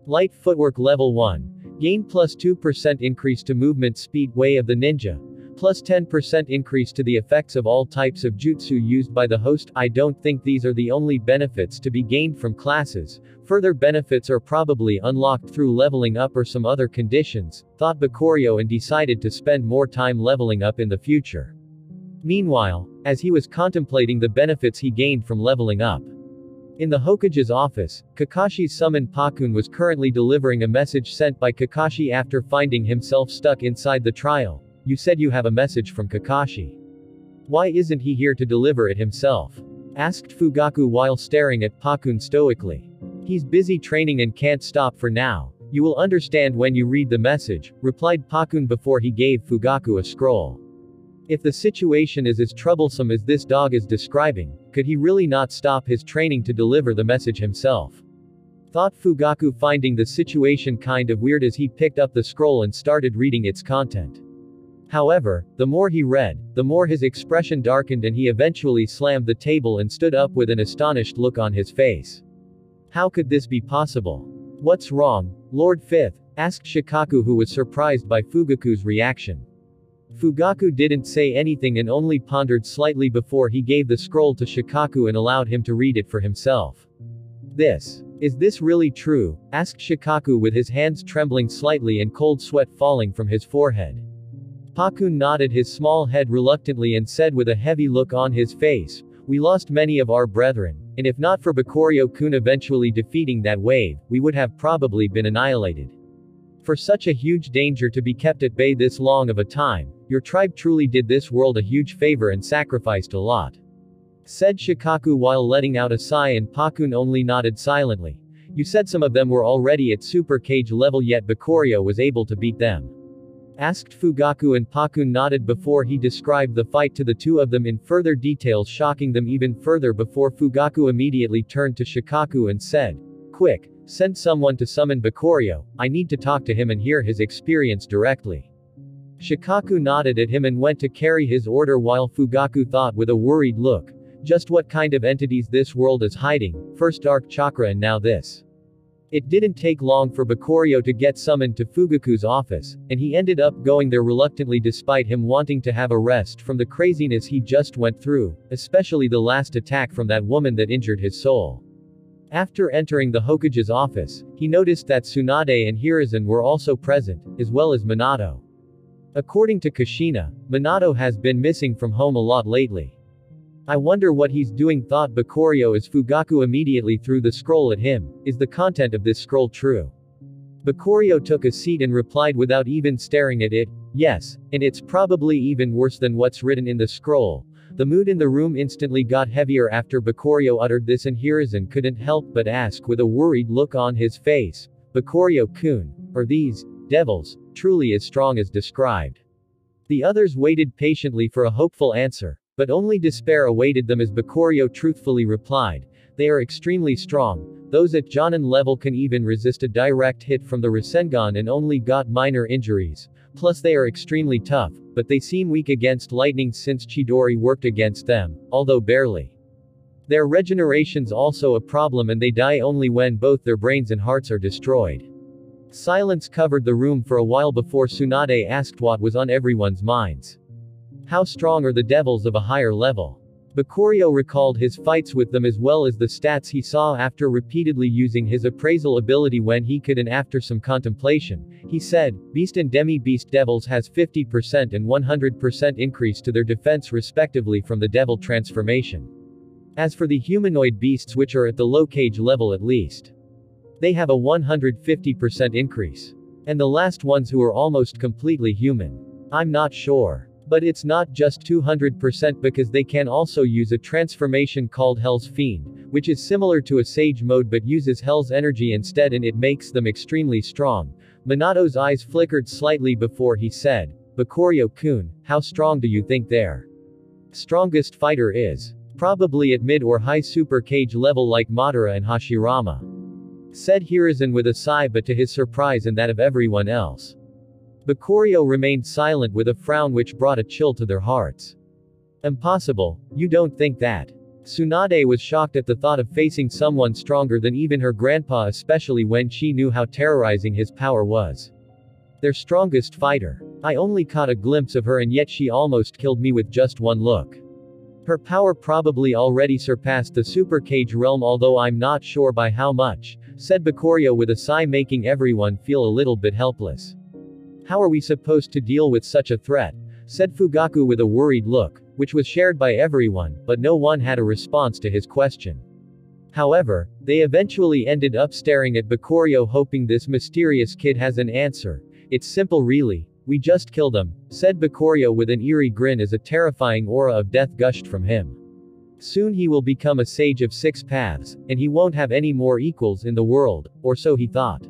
Light footwork level 1. Gain +2% increase to movement speed. Way of the ninja. +10% increase to the effects of all types of jutsu used by the host. I don't think these are the only benefits to be gained from classes. Further benefits are probably unlocked through leveling up or some other conditions, thought Bakurio, and decided to spend more time leveling up in the future. Meanwhile, as he was contemplating the benefits he gained from leveling up, in the Hokage's office, Kakashi's summon Pakun was currently delivering a message sent by Kakashi after finding himself stuck inside the trial. You said you have a message from Kakashi. Why isn't he here to deliver it himself? Asked Fugaku while staring at Pakun stoically. He's busy training and can't stop for now. You will understand when you read the message, replied Pakun before he gave Fugaku a scroll. If the situation is as troublesome as this dog is describing, could he really not stop his training to deliver the message himself? Thought Fugaku, finding the situation kind of weird as he picked up the scroll and started reading its content. However, the more he read, the more his expression darkened and he eventually slammed the table and stood up with an astonished look on his face. How could this be possible? What's wrong, Lord Fifth? Asked Shikaku, who was surprised by Fugaku's reaction. Fugaku didn't say anything and only pondered slightly before he gave the scroll to Shikaku and allowed him to read it for himself. Is this really true? Asked Shikaku with his hands trembling slightly and cold sweat falling from his forehead. Pakun nodded his small head reluctantly and said with a heavy look on his face, "We lost many of our brethren, and if not for Bakurio-kun eventually defeating that wave, we would have probably been annihilated. For such a huge danger to be kept at bay this long of a time, your tribe truly did this world a huge favor and sacrificed a lot," said Shikaku while letting out a sigh, and Pakun only nodded silently. "You said some of them were already at Super Cage level yet Bakurio was able to beat them?" asked Fugaku, and Pakun nodded before he described the fight to the two of them in further details, shocking them even further before Fugaku immediately turned to Shikaku and said, "Quick, send someone to summon Bakurio, I need to talk to him and hear his experience directly." Shikaku nodded at him and went to carry his order while Fugaku thought with a worried look, just what kind of entities this world is hiding, first Dark Chakra and now this. It didn't take long for Bakurio to get summoned to Fugaku's office, and he ended up going there reluctantly despite him wanting to have a rest from the craziness he just went through, especially the last attack from that woman that injured his soul. After entering the Hokage's office, he noticed that Tsunade and Hiruzen were also present, as well as Minato. According to Kushina, Minato has been missing from home a lot lately. "I wonder what he's doing," thought Bakurio as Fugaku immediately threw the scroll at him. "Is the content of this scroll true?" Bakurio took a seat and replied without even staring at it, "Yes, and it's probably even worse than what's written in the scroll." The mood in the room instantly got heavier after Bakurio uttered this, and Hiruzen couldn't help but ask with a worried look on his face, "Bakurio-kun, are these devils truly as strong as described?" The others waited patiently for a hopeful answer, but only despair awaited them as Bakurio truthfully replied, "They are extremely strong. Those at Jonin level can even resist a direct hit from the Rasengan and only got minor injuries. Plus they are extremely tough, but they seem weak against lightning since Chidori worked against them, although barely. Their regeneration's also a problem and they die only when both their brains and hearts are destroyed." Silence covered the room for a while before Tsunade asked what was on everyone's minds. "How strong are the devils of a higher level?" Bakurio recalled his fights with them as well as the stats he saw after repeatedly using his appraisal ability when he could, and after some contemplation, he said, "Beast and Demi-Beast devils has 50% and 100% increase to their defense respectively from the devil transformation. As for the humanoid beasts which are at the low cage level at least, they have a 150% increase. And the last ones who are almost completely human. I'm not sure. But it's not just 200% because they can also use a transformation called Hell's Fiend, which is similar to a Sage mode but uses Hell's energy instead, and it makes them extremely strong." Minato's eyes flickered slightly before he said, "Bakurio-kun, how strong do you think their strongest fighter is?" "Probably at mid or high super cage level like Madara and Hashirama," said Hiruzen with a sigh, but to his surprise and that of everyone else, Bakurio remained silent with a frown which brought a chill to their hearts. "Impossible, you don't think that?" Tsunade was shocked at the thought of facing someone stronger than even her grandpa, especially when she knew how terrorizing his power was. "Their strongest fighter. I only caught a glimpse of her and yet she almost killed me with just one look. Her power probably already surpassed the Super Cage realm, although I'm not sure by how much," said Bakurio with a sigh, making everyone feel a little bit helpless. "How are we supposed to deal with such a threat?" said Fugaku with a worried look, which was shared by everyone, but no one had a response to his question. However, they eventually ended up staring at Bakurio hoping this mysterious kid has an answer. "It's simple really, we just kill them," said Bakurio with an eerie grin as a terrifying aura of death gushed from him. "Soon he will become a sage of 6 paths, and he won't have any more equals in the world," or so he thought.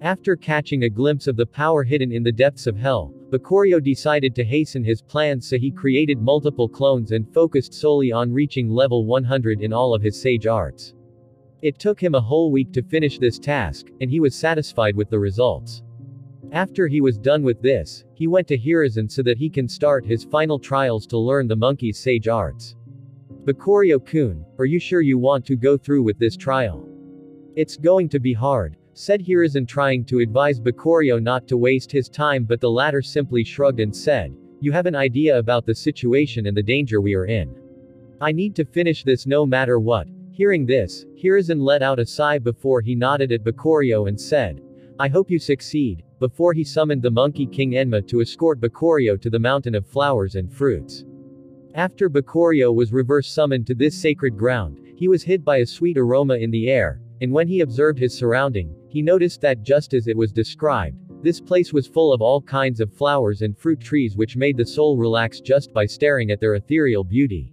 After catching a glimpse of the power hidden in the depths of hell, Bakurio decided to hasten his plans, so he created multiple clones and focused solely on reaching level 100 in all of his sage arts. It took him a whole week to finish this task, and he was satisfied with the results. After he was done with this, he went to Hiruzen so that he can start his final trials to learn the monkey's sage arts. "Bakurio-kun, are you sure you want to go through with this trial? It's going to be hard," said Hiruzen, trying to advise Bakurio not to waste his time, but the latter simply shrugged and said, "You have an idea about the situation and the danger we are in. I need to finish this no matter what." Hearing this, Hiruzen let out a sigh before he nodded at Bakurio and said, I hope you succeed, before he summoned the Monkey King Enma to escort Bakurio to the mountain of flowers and fruits. After Bakurio was reverse summoned to this sacred ground, he was hit by a sweet aroma in the air, and when he observed his surrounding, he noticed that just as it was described, this place was full of all kinds of flowers and fruit trees which made the soul relax just by staring at their ethereal beauty.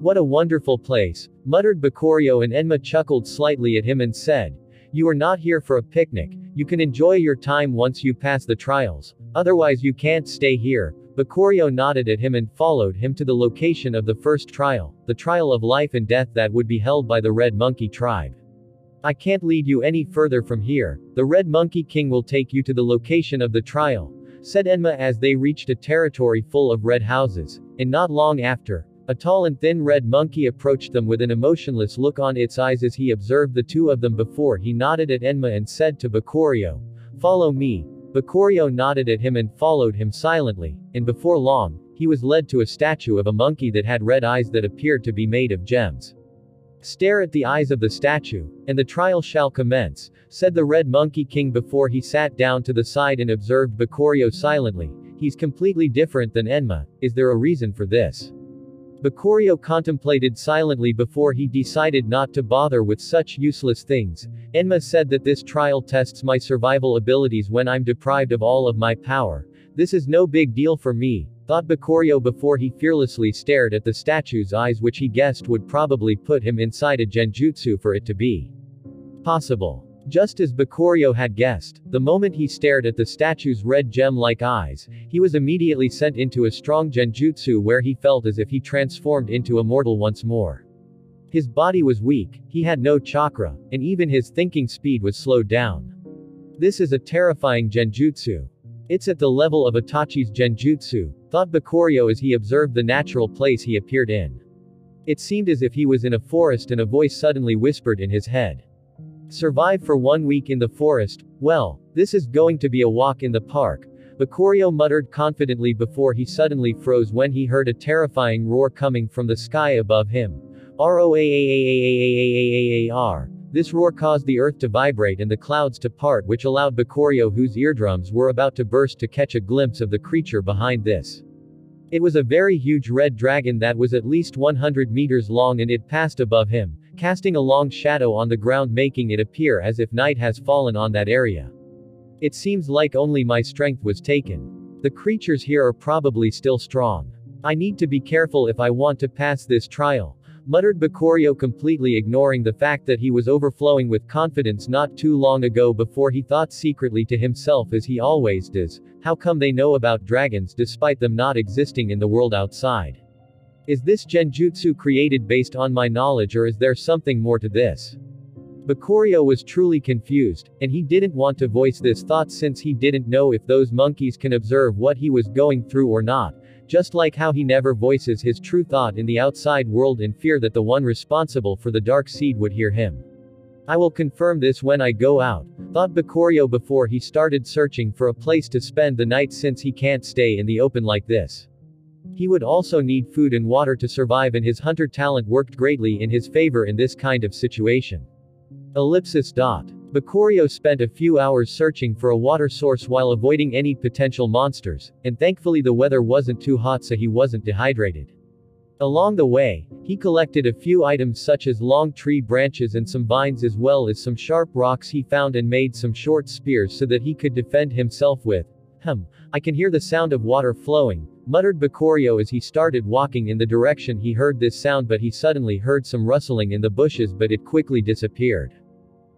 What a wonderful place, muttered Bakurio, and Enma chuckled slightly at him and said, You are not here for a picnic, you can enjoy your time once you pass the trials, otherwise you can't stay here. Bakurio nodded at him and followed him to the location of the first trial, the trial of life and death that would be held by the Red Monkey tribe. I can't lead you any further from here, the Red Monkey King will take you to the location of the trial, said Enma as they reached a territory full of red houses, and not long after, a tall and thin red monkey approached them with an emotionless look on its eyes as he observed the two of them before he nodded at Enma and said to Bakurio, Follow me. Bakurio nodded at him and followed him silently, and before long, he was led to a statue of a monkey that had red eyes that appeared to be made of gems. Stare at the eyes of the statue, and the trial shall commence, said the Red Monkey King before he sat down to the side and observed Bakurio silently. He's completely different than Enma, is there a reason for this? Bakurio contemplated silently before he decided not to bother with such useless things. Enma said that this trial tests my survival abilities when I'm deprived of all of my power. This is no big deal for me, thought Bakurio before he fearlessly stared at the statue's eyes, which he guessed would probably put him inside a genjutsu for it to be possible. Just as Bakurio had guessed, the moment he stared at the statue's red gem-like eyes, he was immediately sent into a strong genjutsu where he felt as if he transformed into a mortal once more. His body was weak, he had no chakra, and even his thinking speed was slowed down. This is a terrifying genjutsu. It's at the level of Itachi's genjutsu, thought Bakurio as he observed the natural place he appeared in. It seemed as if he was in a forest and a voice suddenly whispered in his head. Survive for 1 week in the forest, well, this is going to be a walk in the park, Bakurio muttered confidently before he suddenly froze when he heard a terrifying roar coming from the sky above him. Roar! This roar caused the earth to vibrate and the clouds to part, which allowed Bakurio, whose eardrums were about to burst, to catch a glimpse of the creature behind this. It was a very huge red dragon that was at least 100 meters long, and it passed above him, casting a long shadow on the ground, making it appear as if night has fallen on that area. It seems like only my strength was taken. The creatures here are probably still strong. I need to be careful if I want to pass this trial, muttered Bakurio, completely ignoring the fact that he was overflowing with confidence not too long ago before he thought secretly to himself, as he always does, how come they know about dragons despite them not existing in the world outside? Is this genjutsu created based on my knowledge, or is there something more to this? Bakurio was truly confused, and he didn't want to voice this thought since he didn't know if those monkeys can observe what he was going through or not, just like how he never voices his true thought in the outside world in fear that the one responsible for the dark seed would hear him. I will confirm this when I go out, thought Bakurio before he started searching for a place to spend the night since he can't stay in the open like this. He would also need food and water to survive, and his hunter talent worked greatly in his favor in this kind of situation. Bakurio spent a few hours searching for a water source while avoiding any potential monsters, and thankfully the weather wasn't too hot so he wasn't dehydrated. Along the way, he collected a few items such as long tree branches and some vines, as well as some sharp rocks he found, and made some short spears so that he could defend himself with. I can hear the sound of water flowing, muttered Bakurio as he started walking in the direction he heard this sound, but he suddenly heard some rustling in the bushes, but it quickly disappeared.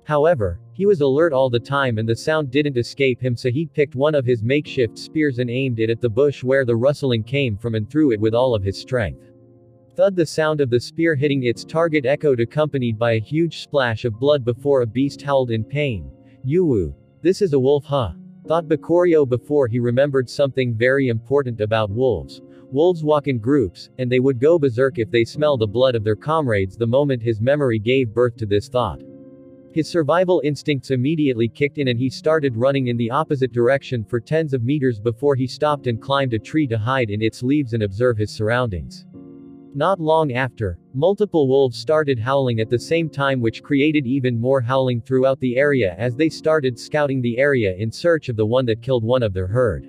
However, he was alert all the time and the sound didn't escape him, so he picked one of his makeshift spears and aimed it at the bush where the rustling came from and threw it with all of his strength. Thud! The sound of the spear hitting its target echoed, accompanied by a huge splash of blood before a beast howled in pain. Yuwu. This is a wolf, huh? Thought Bakurio before he remembered something very important about wolves. Wolves walk in groups, and they would go berserk if they smell the blood of their comrades the moment his memory gave birth to this thought. His survival instincts immediately kicked in and he started running in the opposite direction for tens of meters before he stopped and climbed a tree to hide in its leaves and observe his surroundings. Not long after, multiple wolves started howling at the same time, which created even more howling throughout the area as they started scouting the area in search of the one that killed one of their herd.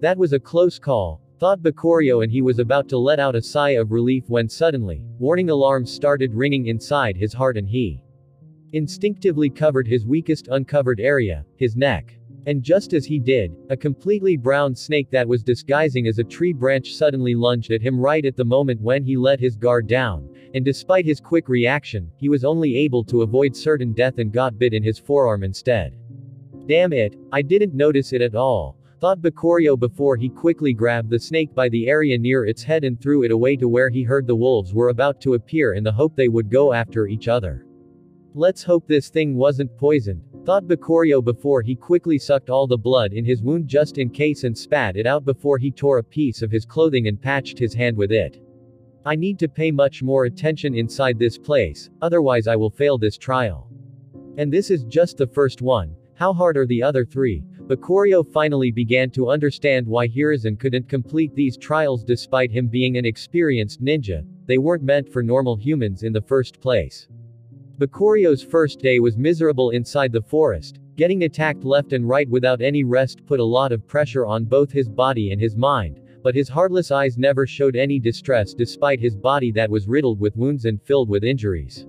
That was a close call, thought Bakurio, and he was about to let out a sigh of relief when suddenly, warning alarms started ringing inside his heart and he instinctively covered his weakest uncovered area, his neck. And just as he did, a completely brown snake that was disguising as a tree branch suddenly lunged at him right at the moment when he let his guard down, and despite his quick reaction, he was only able to avoid certain death and got bit in his forearm instead. Damn it, I didn't notice it at all, thought Bakurio before he quickly grabbed the snake by the area near its head and threw it away to where he heard the wolves were about to appear in the hope they would go after each other. Let's hope this thing wasn't poisoned, thought Bakurio before he quickly sucked all the blood in his wound just in case and spat it out before he tore a piece of his clothing and patched his hand with it. I need to pay much more attention inside this place, otherwise I will fail this trial. And this is just the first one. How hard are the other three? Bakurio finally began to understand why Hiruzen couldn't complete these trials despite him being an experienced ninja. They weren't meant for normal humans in the first place. Bakurio's first day was miserable inside the forest. Getting attacked left and right without any rest put a lot of pressure on both his body and his mind, but his heartless eyes never showed any distress despite his body that was riddled with wounds and filled with injuries.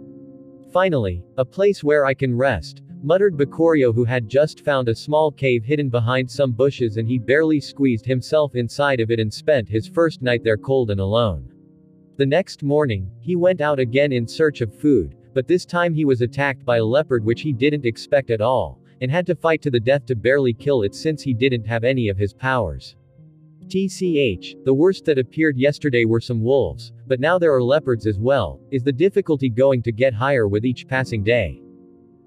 Finally, a place where I can rest, muttered Bakurio, who had just found a small cave hidden behind some bushes, and he barely squeezed himself inside of it and spent his first night there cold and alone. The next morning, he went out again in search of food, but this time he was attacked by a leopard which he didn't expect at all, and had to fight to the death to barely kill it since he didn't have any of his powers. TCH, the worst that appeared yesterday were some wolves, but now there are leopards as well. Is the difficulty going to get higher with each passing day?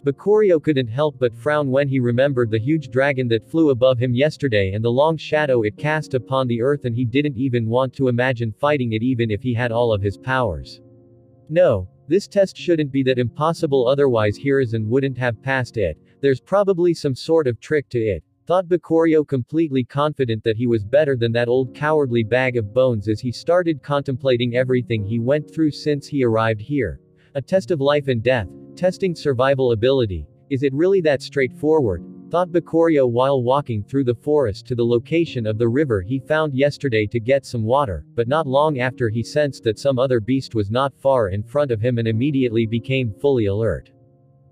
Bakurio couldn't help but frown when he remembered the huge dragon that flew above him yesterday and the long shadow it cast upon the earth, and he didn't even want to imagine fighting it even if he had all of his powers. No, this test shouldn't be that impossible, otherwise Hiruzen wouldn't have passed it. There's probably some sort of trick to it, thought Bakurio, completely confident that he was better than that old cowardly bag of bones as he started contemplating everything he went through since he arrived here. A test of life and death, testing survival ability. Is it really that straightforward? Thought Bakurio while walking through the forest to the location of the river he found yesterday to get some water, but not long after he sensed that some other beast was not far in front of him and immediately became fully alert.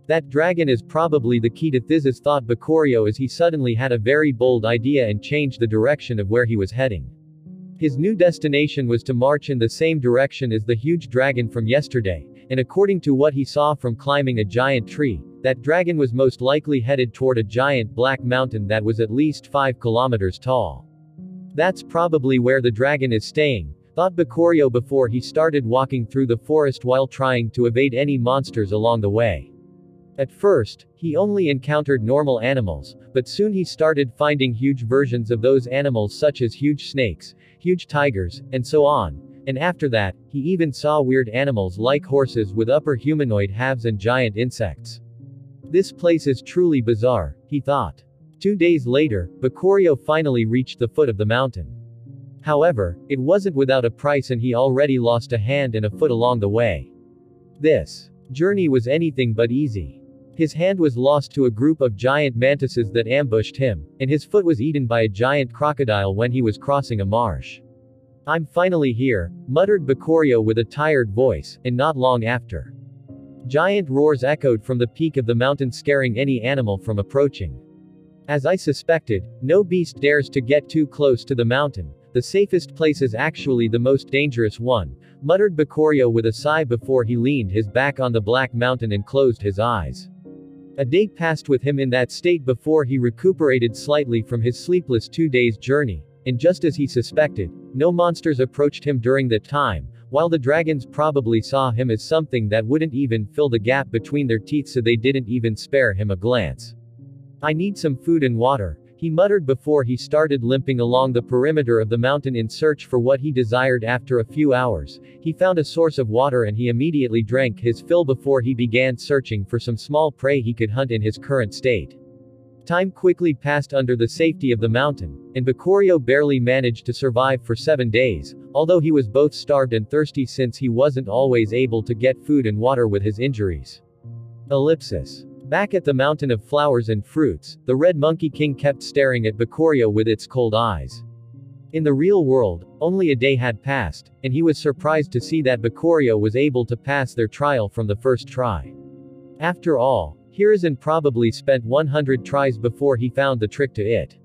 That dragon is probably the key to this, thought Bakurio as he suddenly had a very bold idea and changed the direction of where he was heading. His new destination was to march in the same direction as the huge dragon from yesterday, and according to what he saw from climbing a giant tree, that dragon was most likely headed toward a giant black mountain that was at least 5 kilometers tall. That's probably where the dragon is staying, thought Bakurio before he started walking through the forest while trying to evade any monsters along the way. At first, he only encountered normal animals, but soon he started finding huge versions of those animals such as huge snakes, huge tigers, and so on. And after that, he even saw weird animals like horses with upper humanoid halves and giant insects. This place is truly bizarre, he thought. 2 days later, Bakurio finally reached the foot of the mountain. However, it wasn't without a price, and he already lost a hand and a foot along the way. This journey was anything but easy. His hand was lost to a group of giant mantises that ambushed him, and his foot was eaten by a giant crocodile when he was crossing a marsh. I'm finally here, muttered Bakurio with a tired voice, and not long after, giant roars echoed from the peak of the mountain, scaring any animal from approaching. As I suspected, no beast dares to get too close to the mountain. The safest place is actually the most dangerous one, muttered Bakurio with a sigh before he leaned his back on the black mountain and closed his eyes. A day passed with him in that state before he recuperated slightly from his sleepless 2 days journey, and just as he suspected, no monsters approached him during that time, while the dragons probably saw him as something that wouldn't even fill the gap between their teeth, so they didn't even spare him a glance. I need some food and water, he muttered before he started limping along the perimeter of the mountain in search for what he desired. After a few hours, he found a source of water and he immediately drank his fill before he began searching for some small prey he could hunt in his current state. Time quickly passed under the safety of the mountain, and Bakurio barely managed to survive for 7 days, although he was both starved and thirsty since he wasn't always able to get food and water with his injuries. Ellipsis. Back at the mountain of flowers and fruits, the Red Monkey King kept staring at Bakurio with its cold eyes. In the real world, only a day had passed, and he was surprised to see that Bakurio was able to pass their trial from the first try. After all, Hiruzen probably spent 100 tries before he found the trick to it.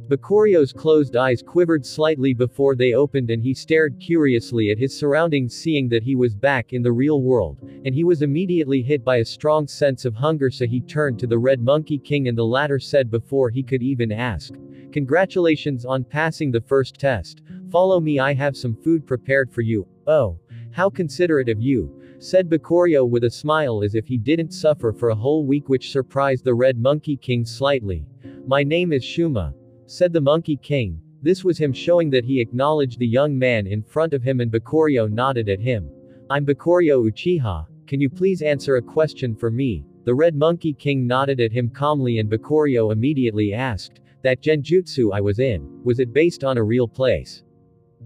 Bakurio's closed eyes quivered slightly before they opened and he stared curiously at his surroundings, seeing that he was back in the real world, and he was immediately hit by a strong sense of hunger, so he turned to the Red Monkey King and the latter said before he could even ask, "Congratulations on passing the first test. Follow me, I have some food prepared for you." "Oh, how considerate of you," said Bakurio with a smile as if he didn't suffer for a whole week, which surprised the Red Monkey King slightly. "My name is Shuma," said the Monkey King. This was him showing that he acknowledged the young man in front of him, and Bakurio nodded at him. "I'm Bakurio Uchiha. Can you please answer a question for me?" The Red Monkey King nodded at him calmly, and Bakurio immediately asked, "That Genjutsu I was in, was it based on a real place?"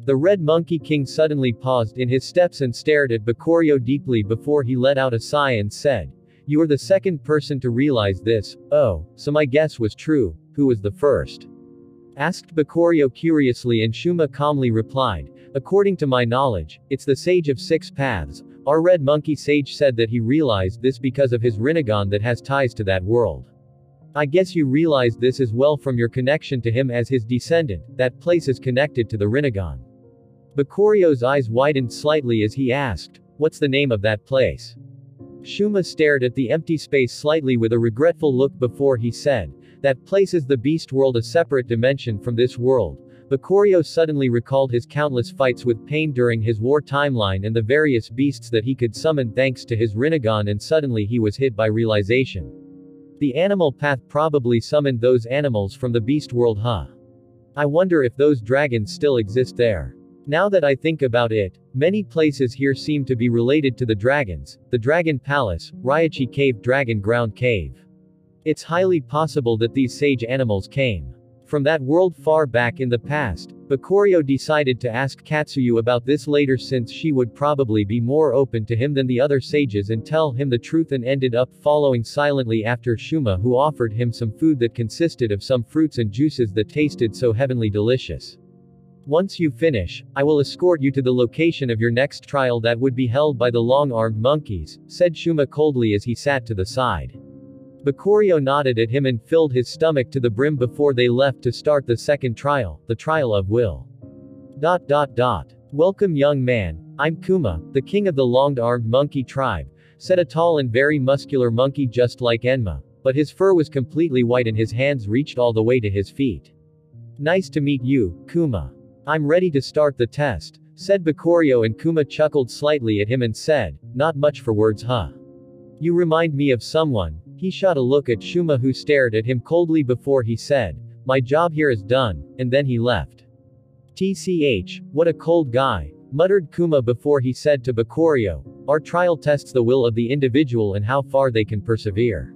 The Red Monkey King suddenly paused in his steps and stared at Bakurio deeply before he let out a sigh and said, "You are the second person to realize this. Oh, so my guess was true. Who was the first?" asked Bakurio curiously, and Shuma calmly replied, "According to my knowledge, it's the Sage of Six Paths. Our Red Monkey Sage said that he realized this because of his Rinnegan that has ties to that world. I guess you realized this as well from your connection to him as his descendant. That place is connected to the Rinnegan." Bakurio's eyes widened slightly as he asked, "What's the name of that place?" Shuma stared at the empty space slightly with a regretful look before he said, "That place is the Beast World, a separate dimension from this world." Bakurio suddenly recalled his countless fights with pain during his war timeline and the various beasts that he could summon thanks to his Rinnegan, and suddenly he was hit by realization. The animal path probably summoned those animals from the Beast World, huh? I wonder if those dragons still exist there. Now that I think about it, many places here seem to be related to the dragons: the Dragon Palace, Raichi Cave, Dragon Ground Cave. It's highly possible that these sage animals came from that world far back in the past. Bakurio decided to ask Katsuyu about this later, since she would probably be more open to him than the other sages, and tell him the truth, and ended up following silently after Shuma, who offered him some food that consisted of some fruits and juices that tasted so heavenly delicious. "Once you finish, I will escort you to the location of your next trial that would be held by the long-armed monkeys," said Shuma coldly as he sat to the side. Bakurio nodded at him and filled his stomach to the brim before they left to start the second trial, the trial of will. "Welcome, young man. I'm Kuma, the king of the long-armed monkey tribe," said a tall and very muscular monkey just like Enma, but his fur was completely white and his hands reached all the way to his feet. "Nice to meet you, Kuma. I'm ready to start the test," said Bakurio, and Kuma chuckled slightly at him and said, "Not much for words, huh? You remind me of someone." He shot a look at Shuma, who stared at him coldly before he said, "My job here is done," and then he left. "Tch, what a cold guy," muttered Kuma before he said to Bakurio, "Our trial tests the will of the individual and how far they can persevere.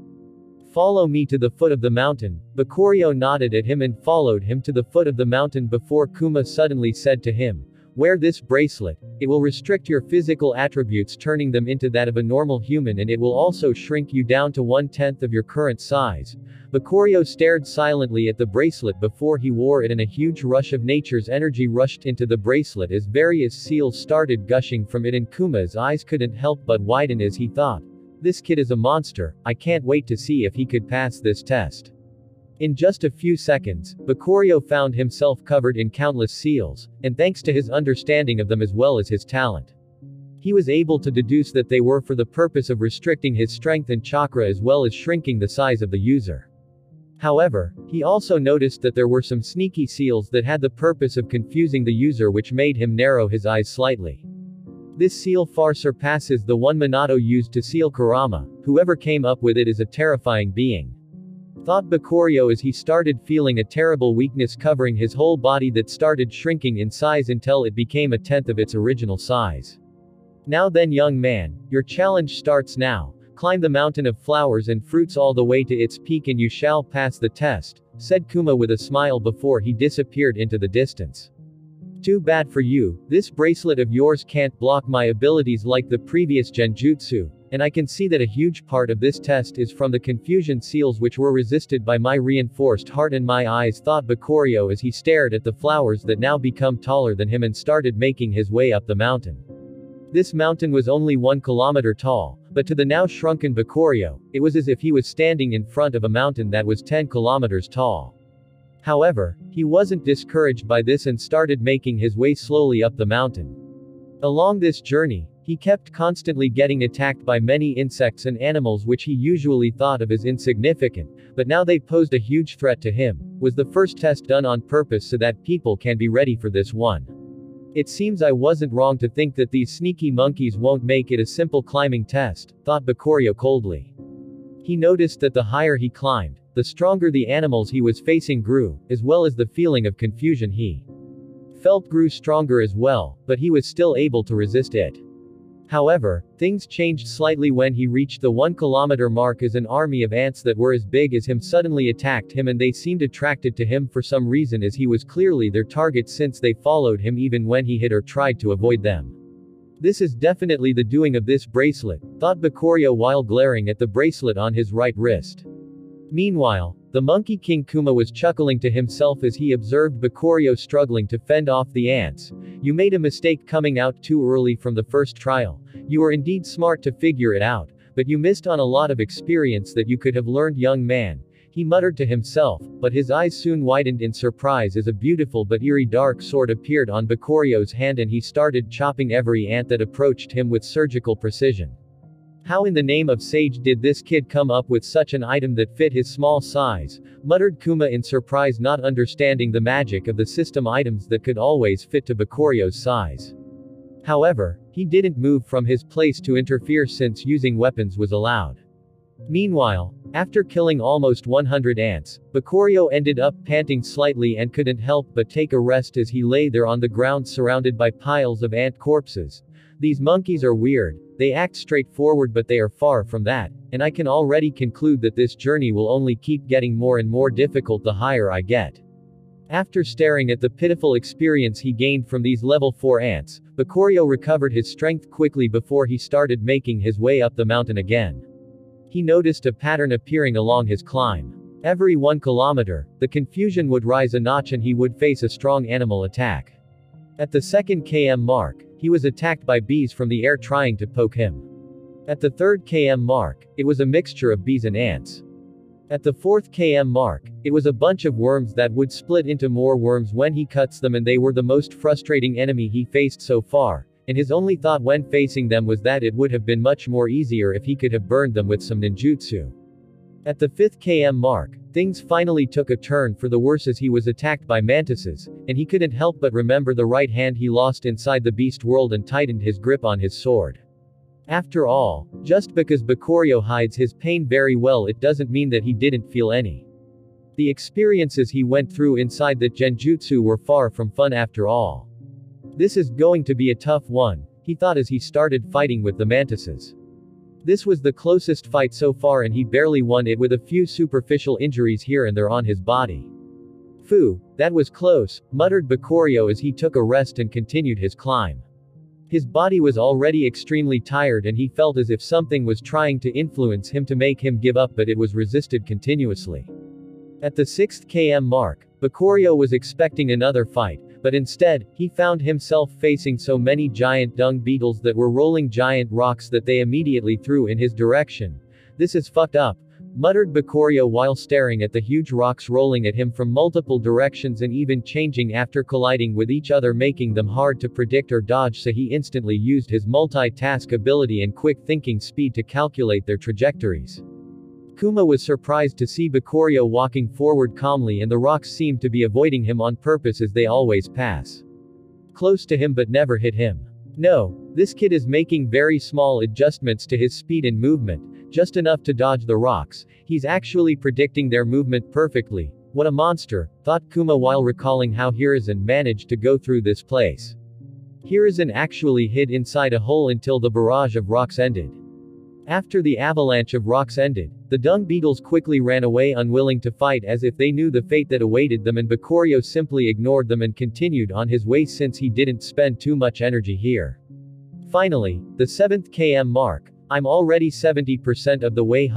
Follow me to the foot of the mountain." Bakurio nodded at him and followed him to the foot of the mountain before Kuma suddenly said to him, "Wear this bracelet. It will restrict your physical attributes, turning them into that of a normal human, and it will also shrink you down to 1/10 of your current size." Bakurio stared silently at the bracelet before he wore it, and a huge rush of nature's energy rushed into the bracelet as various seals started gushing from it, and Kuma's eyes couldn't help but widen as he thought, "This kid is a monster. I can't wait to see if he could pass this test." In just a few seconds, Bakurio found himself covered in countless seals, and thanks to his understanding of them as well as his talent, he was able to deduce that they were for the purpose of restricting his strength and chakra as well as shrinking the size of the user. However, he also noticed that there were some sneaky seals that had the purpose of confusing the user, which made him narrow his eyes slightly. This seal far surpasses the one Minato used to seal Kurama. Whoever came up with it is a terrifying being, thought Bakurio as he started feeling a terrible weakness covering his whole body that started shrinking in size until it became 1/10 of its original size. "Now then, young man, your challenge starts now. Climb the mountain of flowers and fruits all the way to its peak and you shall pass the test, said Kuma with a smile before he disappeared into the distance. Too bad for you, this bracelet of yours can't block my abilities like the previous Genjutsu, and I can see that a huge part of this test is from the confusion seals which were resisted by my reinforced heart and my eyes, thought Bakurio as he stared at the flowers that now become taller than him and started making his way up the mountain. This mountain was only 1 kilometer tall, but to the now shrunken Bakurio, it was as if he was standing in front of a mountain that was 10 kilometers tall. However, he wasn't discouraged by this and started making his way slowly up the mountain. Along this journey, he kept constantly getting attacked by many insects and animals which he usually thought of as insignificant, but now they posed a huge threat to him. Was the first test done on purpose so that people can be ready for this one? It seems I wasn't wrong to think that these sneaky monkeys won't make it a simple climbing test, thought Bakurio coldly. He noticed that the higher he climbed, the stronger the animals he was facing grew, as well as the feeling of confusion he felt grew stronger as well, but he was still able to resist it. However, things changed slightly when he reached the 1 kilometer mark as an army of ants that were as big as him suddenly attacked him and they seemed attracted to him for some reason as he was clearly their target since they followed him even when he hid or tried to avoid them. This is definitely the doing of this bracelet, thought Bakurio while glaring at the bracelet on his right wrist. Meanwhile, the Monkey King Kuma was chuckling to himself as he observed Bakurio struggling to fend off the ants. You made a mistake coming out too early from the first trial. You were indeed smart to figure it out, but you missed on a lot of experience that you could have learned, young man, he muttered to himself, but his eyes soon widened in surprise as a beautiful but eerie dark sword appeared on Bakurio's hand and he started chopping every ant that approached him with surgical precision. How in the name of Sage did this kid come up with such an item that fit his small size, muttered Kuma in surprise, not understanding the magic of the system items that could always fit to Bakurio's size. However, he didn't move from his place to interfere since using weapons was allowed. Meanwhile, after killing almost 100 ants, Bakurio ended up panting slightly and couldn't help but take a rest as he lay there on the ground surrounded by piles of ant corpses. These monkeys are weird, they act straightforward but they are far from that, and I can already conclude that this journey will only keep getting more and more difficult the higher I get. After staring at the pitiful experience he gained from these level 4 ants, Bakurio recovered his strength quickly before he started making his way up the mountain again. He noticed a pattern appearing along his climb. Every 1 kilometer, the confusion would rise a notch and he would face a strong animal attack. At the 2nd km mark, he was attacked by bees from the air trying to poke him. At the 3rd km mark, it was a mixture of bees and ants. At the 4th km mark, it was a bunch of worms that would split into more worms when he cuts them and they were the most frustrating enemy he faced so far, and his only thought when facing them was that it would have been much more easier if he could have burned them with some ninjutsu. At the 5th km mark, things finally took a turn for the worse as he was attacked by mantises, and he couldn't help but remember the right hand he lost inside the beast world and tightened his grip on his sword. After all, just because Bakurio hides his pain very well it doesn't mean that he didn't feel any. The experiences he went through inside that Genjutsu were far from fun after all. This is going to be a tough one, he thought as he started fighting with the mantises. This was the closest fight so far and he barely won it with a few superficial injuries here and there on his body. Phew, that was close, muttered Bakurio as he took a rest and continued his climb. His body was already extremely tired and he felt as if something was trying to influence him to make him give up but it was resisted continuously. At the 6th km mark, Bakurio was expecting another fight, but instead, he found himself facing so many giant dung beetles that were rolling giant rocks that they immediately threw in his direction. This is fucked up, muttered Bakurio while staring at the huge rocks rolling at him from multiple directions and even changing after colliding with each other, making them hard to predict or dodge, so he instantly used his multitask ability and quick thinking speed to calculate their trajectories. Kuma was surprised to see Bakurio walking forward calmly and the rocks seemed to be avoiding him on purpose as they always pass close to him but never hit him. No, this kid is making very small adjustments to his speed and movement, just enough to dodge the rocks. He's actually predicting their movement perfectly. What a monster, thought Kuma while recalling how Hiruzen managed to go through this place. Hiruzen actually hid inside a hole until the barrage of rocks ended. After the avalanche of rocks ended, the dung beetles quickly ran away unwilling to fight as if they knew the fate that awaited them, and Bakurio simply ignored them and continued on his way since he didn't spend too much energy here. Finally, the 7th km mark. I'm already 70% of the way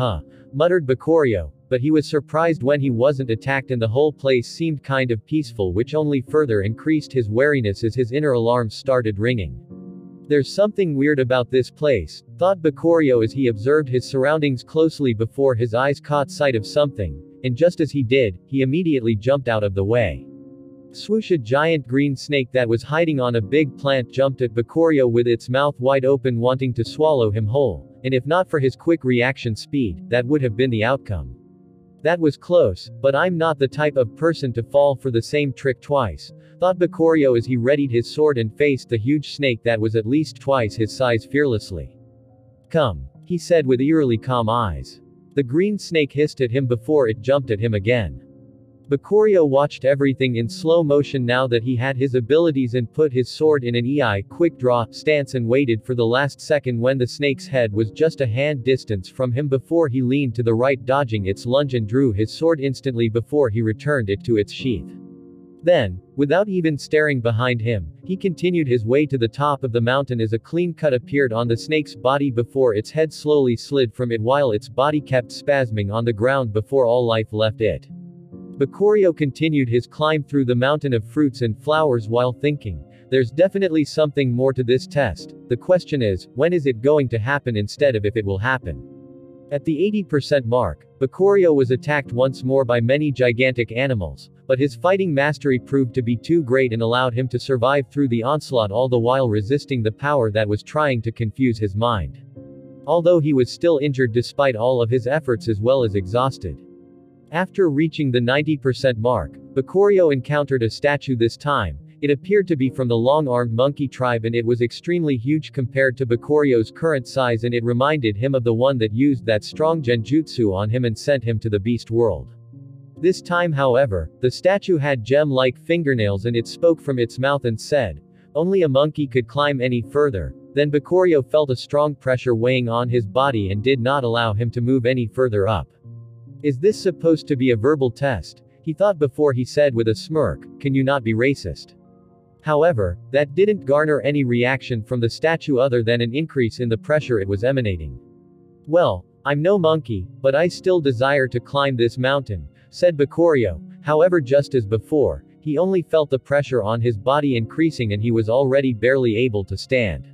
muttered Bakurio, but he was surprised when he wasn't attacked and the whole place seemed kind of peaceful, which only further increased his wariness as his inner alarms started ringing. There's something weird about this place, thought Bakurio as he observed his surroundings closely before his eyes caught sight of something, and just as he did, he immediately jumped out of the way. Swoosh! A giant green snake that was hiding on a big plant jumped at Bakurio with its mouth wide open, wanting to swallow him whole, and if not for his quick reaction speed, that would have been the outcome. That was close, but I'm not the type of person to fall for the same trick twice, thought Bakurio as he readied his sword and faced the huge snake that was at least twice his size fearlessly. Come, he said with eerily calm eyes. The green snake hissed at him before it jumped at him again. Bakurio watched everything in slow motion now that he had his abilities and put his sword in an quick draw stance and waited for the last second when the snake's head was just a hand distance from him before he leaned to the right, dodging its lunge, and drew his sword instantly before he returned it to its sheath. Then, without even staring behind him, he continued his way to the top of the mountain as a clean cut appeared on the snake's body before its head slowly slid from it while its body kept spasming on the ground before all life left it. Bakurio continued his climb through the mountain of fruits and flowers while thinking, there's definitely something more to this test, the question is, when is it going to happen instead of if it will happen. At the 80% mark, Bakurio was attacked once more by many gigantic animals, but his fighting mastery proved to be too great and allowed him to survive through the onslaught, all the while resisting the power that was trying to confuse his mind. Although he was still injured despite all of his efforts as well as exhausted. After reaching the 90% mark, Bakurio encountered a statue this time. It appeared to be from the long-armed monkey tribe, and it was extremely huge compared to Bakurio's current size, and it reminded him of the one that used that strong Genjutsu on him and sent him to the beast world. This time, however, the statue had gem-like fingernails and it spoke from its mouth and said, only a monkey could climb any further. Then Bakurio felt a strong pressure weighing on his body and did not allow him to move any further up. Is this supposed to be a verbal test? He thought before he said with a smirk, can you not be racist? However, that didn't garner any reaction from the statue other than an increase in the pressure it was emanating. Well, I'm no monkey, but I still desire to climb this mountain, said Bakurio. However, just as before, he only felt the pressure on his body increasing and he was already barely able to stand.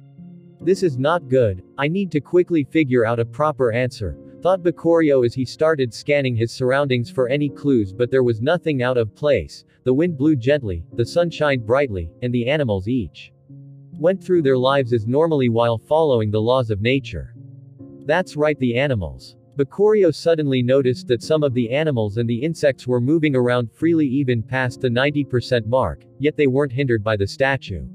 This is not good, I need to quickly figure out a proper answer, thought Bakurio as he started scanning his surroundings for any clues, but there was nothing out of place. The wind blew gently, the sun shined brightly, and the animals each went through their lives as normally while following the laws of nature. That's right, the animals. Bakurio suddenly noticed that some of the animals and the insects were moving around freely even past the 90% mark, yet they weren't hindered by the statue.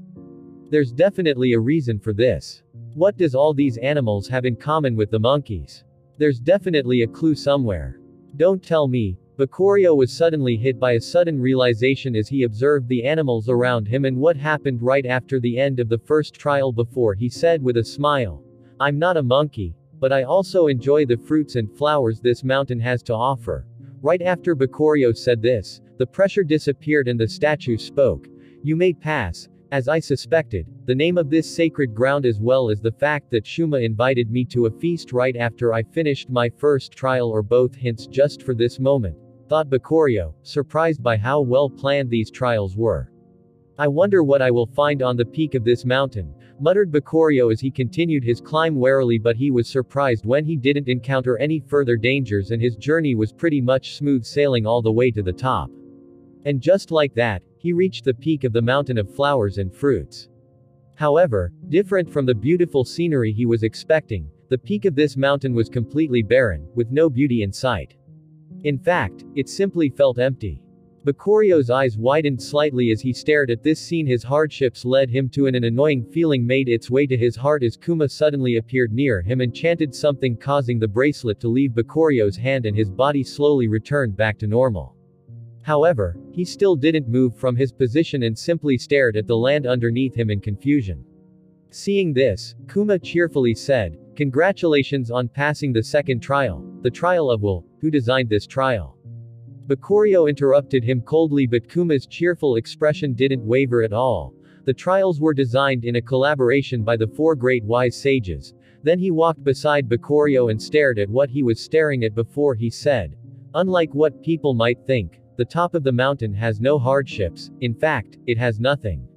There's definitely a reason for this. What does all these animals have in common with the monkeys? There's definitely a clue somewhere. Don't tell me. Bakurio was suddenly hit by a sudden realization as he observed the animals around him and what happened right after the end of the first trial before he said with a smile, I'm not a monkey, but I also enjoy the fruits and flowers this mountain has to offer. Right after Bakurio said this, the pressure disappeared and the statue spoke. You may pass. As I suspected, the name of this sacred ground as well as the fact that Shuma invited me to a feast right after I finished my first trial are both hints just for this moment, thought Bakurio, surprised by how well planned these trials were. I wonder what I will find on the peak of this mountain, muttered Bakurio as he continued his climb warily, but he was surprised when he didn't encounter any further dangers and his journey was pretty much smooth sailing all the way to the top. And just like that, he reached the peak of the mountain of flowers and fruits. However, different from the beautiful scenery he was expecting, the peak of this mountain was completely barren, with no beauty in sight. In fact, it simply felt empty. Bakurio's eyes widened slightly as he stared at this scene. His hardships led him to an annoying feeling made its way to his heart as Kuma suddenly appeared near him and chanted something, causing the bracelet to leave Bakurio's hand and his body slowly returned back to normal. However, he still didn't move from his position and simply stared at the land underneath him in confusion. Seeing this, Kuma cheerfully said, Congratulations on passing the second trial. The trial of will. Who designed this trial? Bakurio interrupted him coldly, but Kuma's cheerful expression didn't waver at all. The trials were designed in a collaboration by the four great wise sages. Then he walked beside Bakurio and stared at what he was staring at before he said, "Unlike what people might think, the top of the mountain has no hardships, in fact, it has nothing.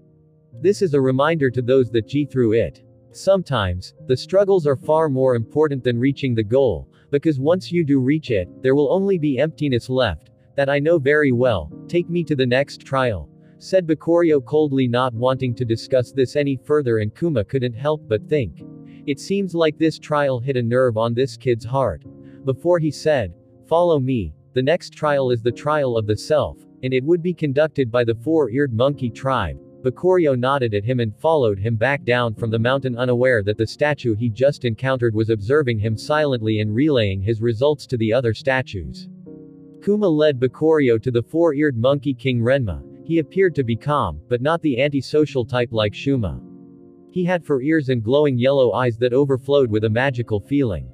This is a reminder to those that go through it. Sometimes, the struggles are far more important than reaching the goal, because once you do reach it, there will only be emptiness left. That I know very well. Take me to the next trial," said Bakurio coldly, not wanting to discuss this any further, and Kuma couldn't help but think. It seems like this trial hit a nerve on this kid's heart. Before he said, "Follow me, the next trial is the trial of the self, and it would be conducted by the four-eared monkey tribe." Bakurio nodded at him and followed him back down from the mountain, unaware that the statue he just encountered was observing him silently and relaying his results to the other statues. Kuma led Bakurio to the four-eared monkey king Renma. He appeared to be calm, but not the antisocial type like Shuma. He had 4 ears and glowing yellow eyes that overflowed with a magical feeling.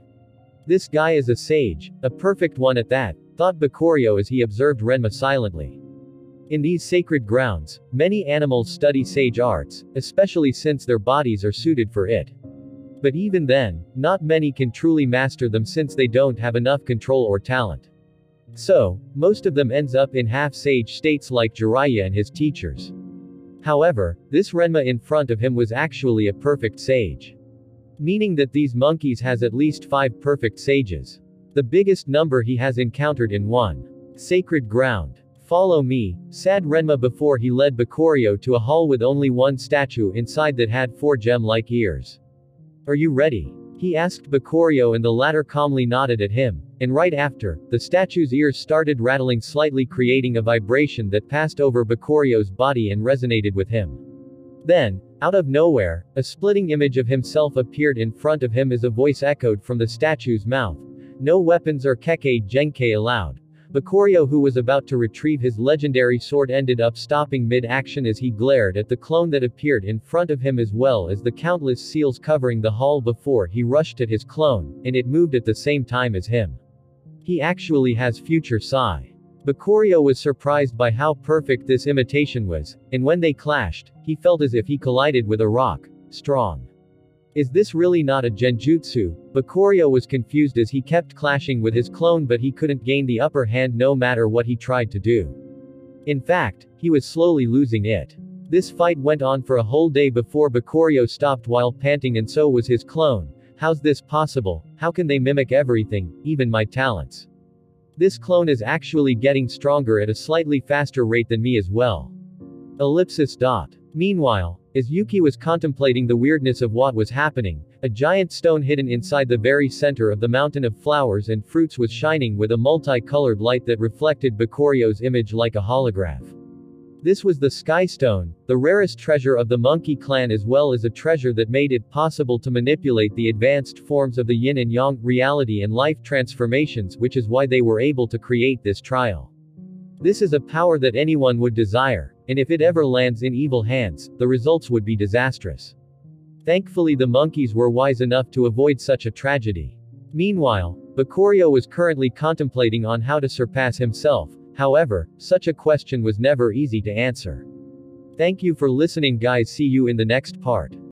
This guy is a sage, a perfect one at that, thought Bakurio as he observed Renma silently. In these sacred grounds, many animals study sage arts, especially since their bodies are suited for it. But even then, not many can truly master them since they don't have enough control or talent. So, most of them ends up in half-sage states like Jiraiya and his teachers. However, this Renma in front of him was actually a perfect sage. Meaning that these monkeys has at least 5 perfect sages. The biggest number he has encountered in one sacred ground. "Follow me," said Renma before he led Bakurio to a hall with only one statue inside that had 4 gem-like ears. "Are you ready?" he asked Bakurio, and the latter calmly nodded at him. And right after, the statue's ears started rattling slightly, creating a vibration that passed over Bakurio's body and resonated with him. Then, out of nowhere, a splitting image of himself appeared in front of him as a voice echoed from the statue's mouth. "No weapons or kekkei genkai allowed." Bakurio, who was about to retrieve his legendary sword, ended up stopping mid-action as he glared at the clone that appeared in front of him, as well as the countless seals covering the hall before he rushed at his clone, and it moved at the same time as him. He actually has future Sai. Bakurio was surprised by how perfect this imitation was, and when they clashed, he felt as if he collided with a rock. Strong. Is this really not a Genjutsu? Bakurio was confused as he kept clashing with his clone, but he couldn't gain the upper hand no matter what he tried to do. In fact, he was slowly losing it. This fight went on for a whole day before Bakurio stopped while panting, and so was his clone. How's this possible? How can they mimic everything, even my talents? This clone is actually getting stronger at a slightly faster rate than me as well. Ellipsis. Meanwhile, as Yuki was contemplating the weirdness of what was happening, a giant stone hidden inside the very center of the mountain of flowers and fruits was shining with a multicolored light that reflected Bakurio's image like a holograph. This was the Sky Stone, the rarest treasure of the monkey clan, as well as a treasure that made it possible to manipulate the advanced forms of the yin and yang, reality and life transformations, which is why they were able to create this trial. This is a power that anyone would desire, and if it ever lands in evil hands, the results would be disastrous. Thankfully, the monkeys were wise enough to avoid such a tragedy. Meanwhile, Bakurio was currently contemplating on how to surpass himself. However, such a question was never easy to answer. Thank you for listening, guys. See you in the next part.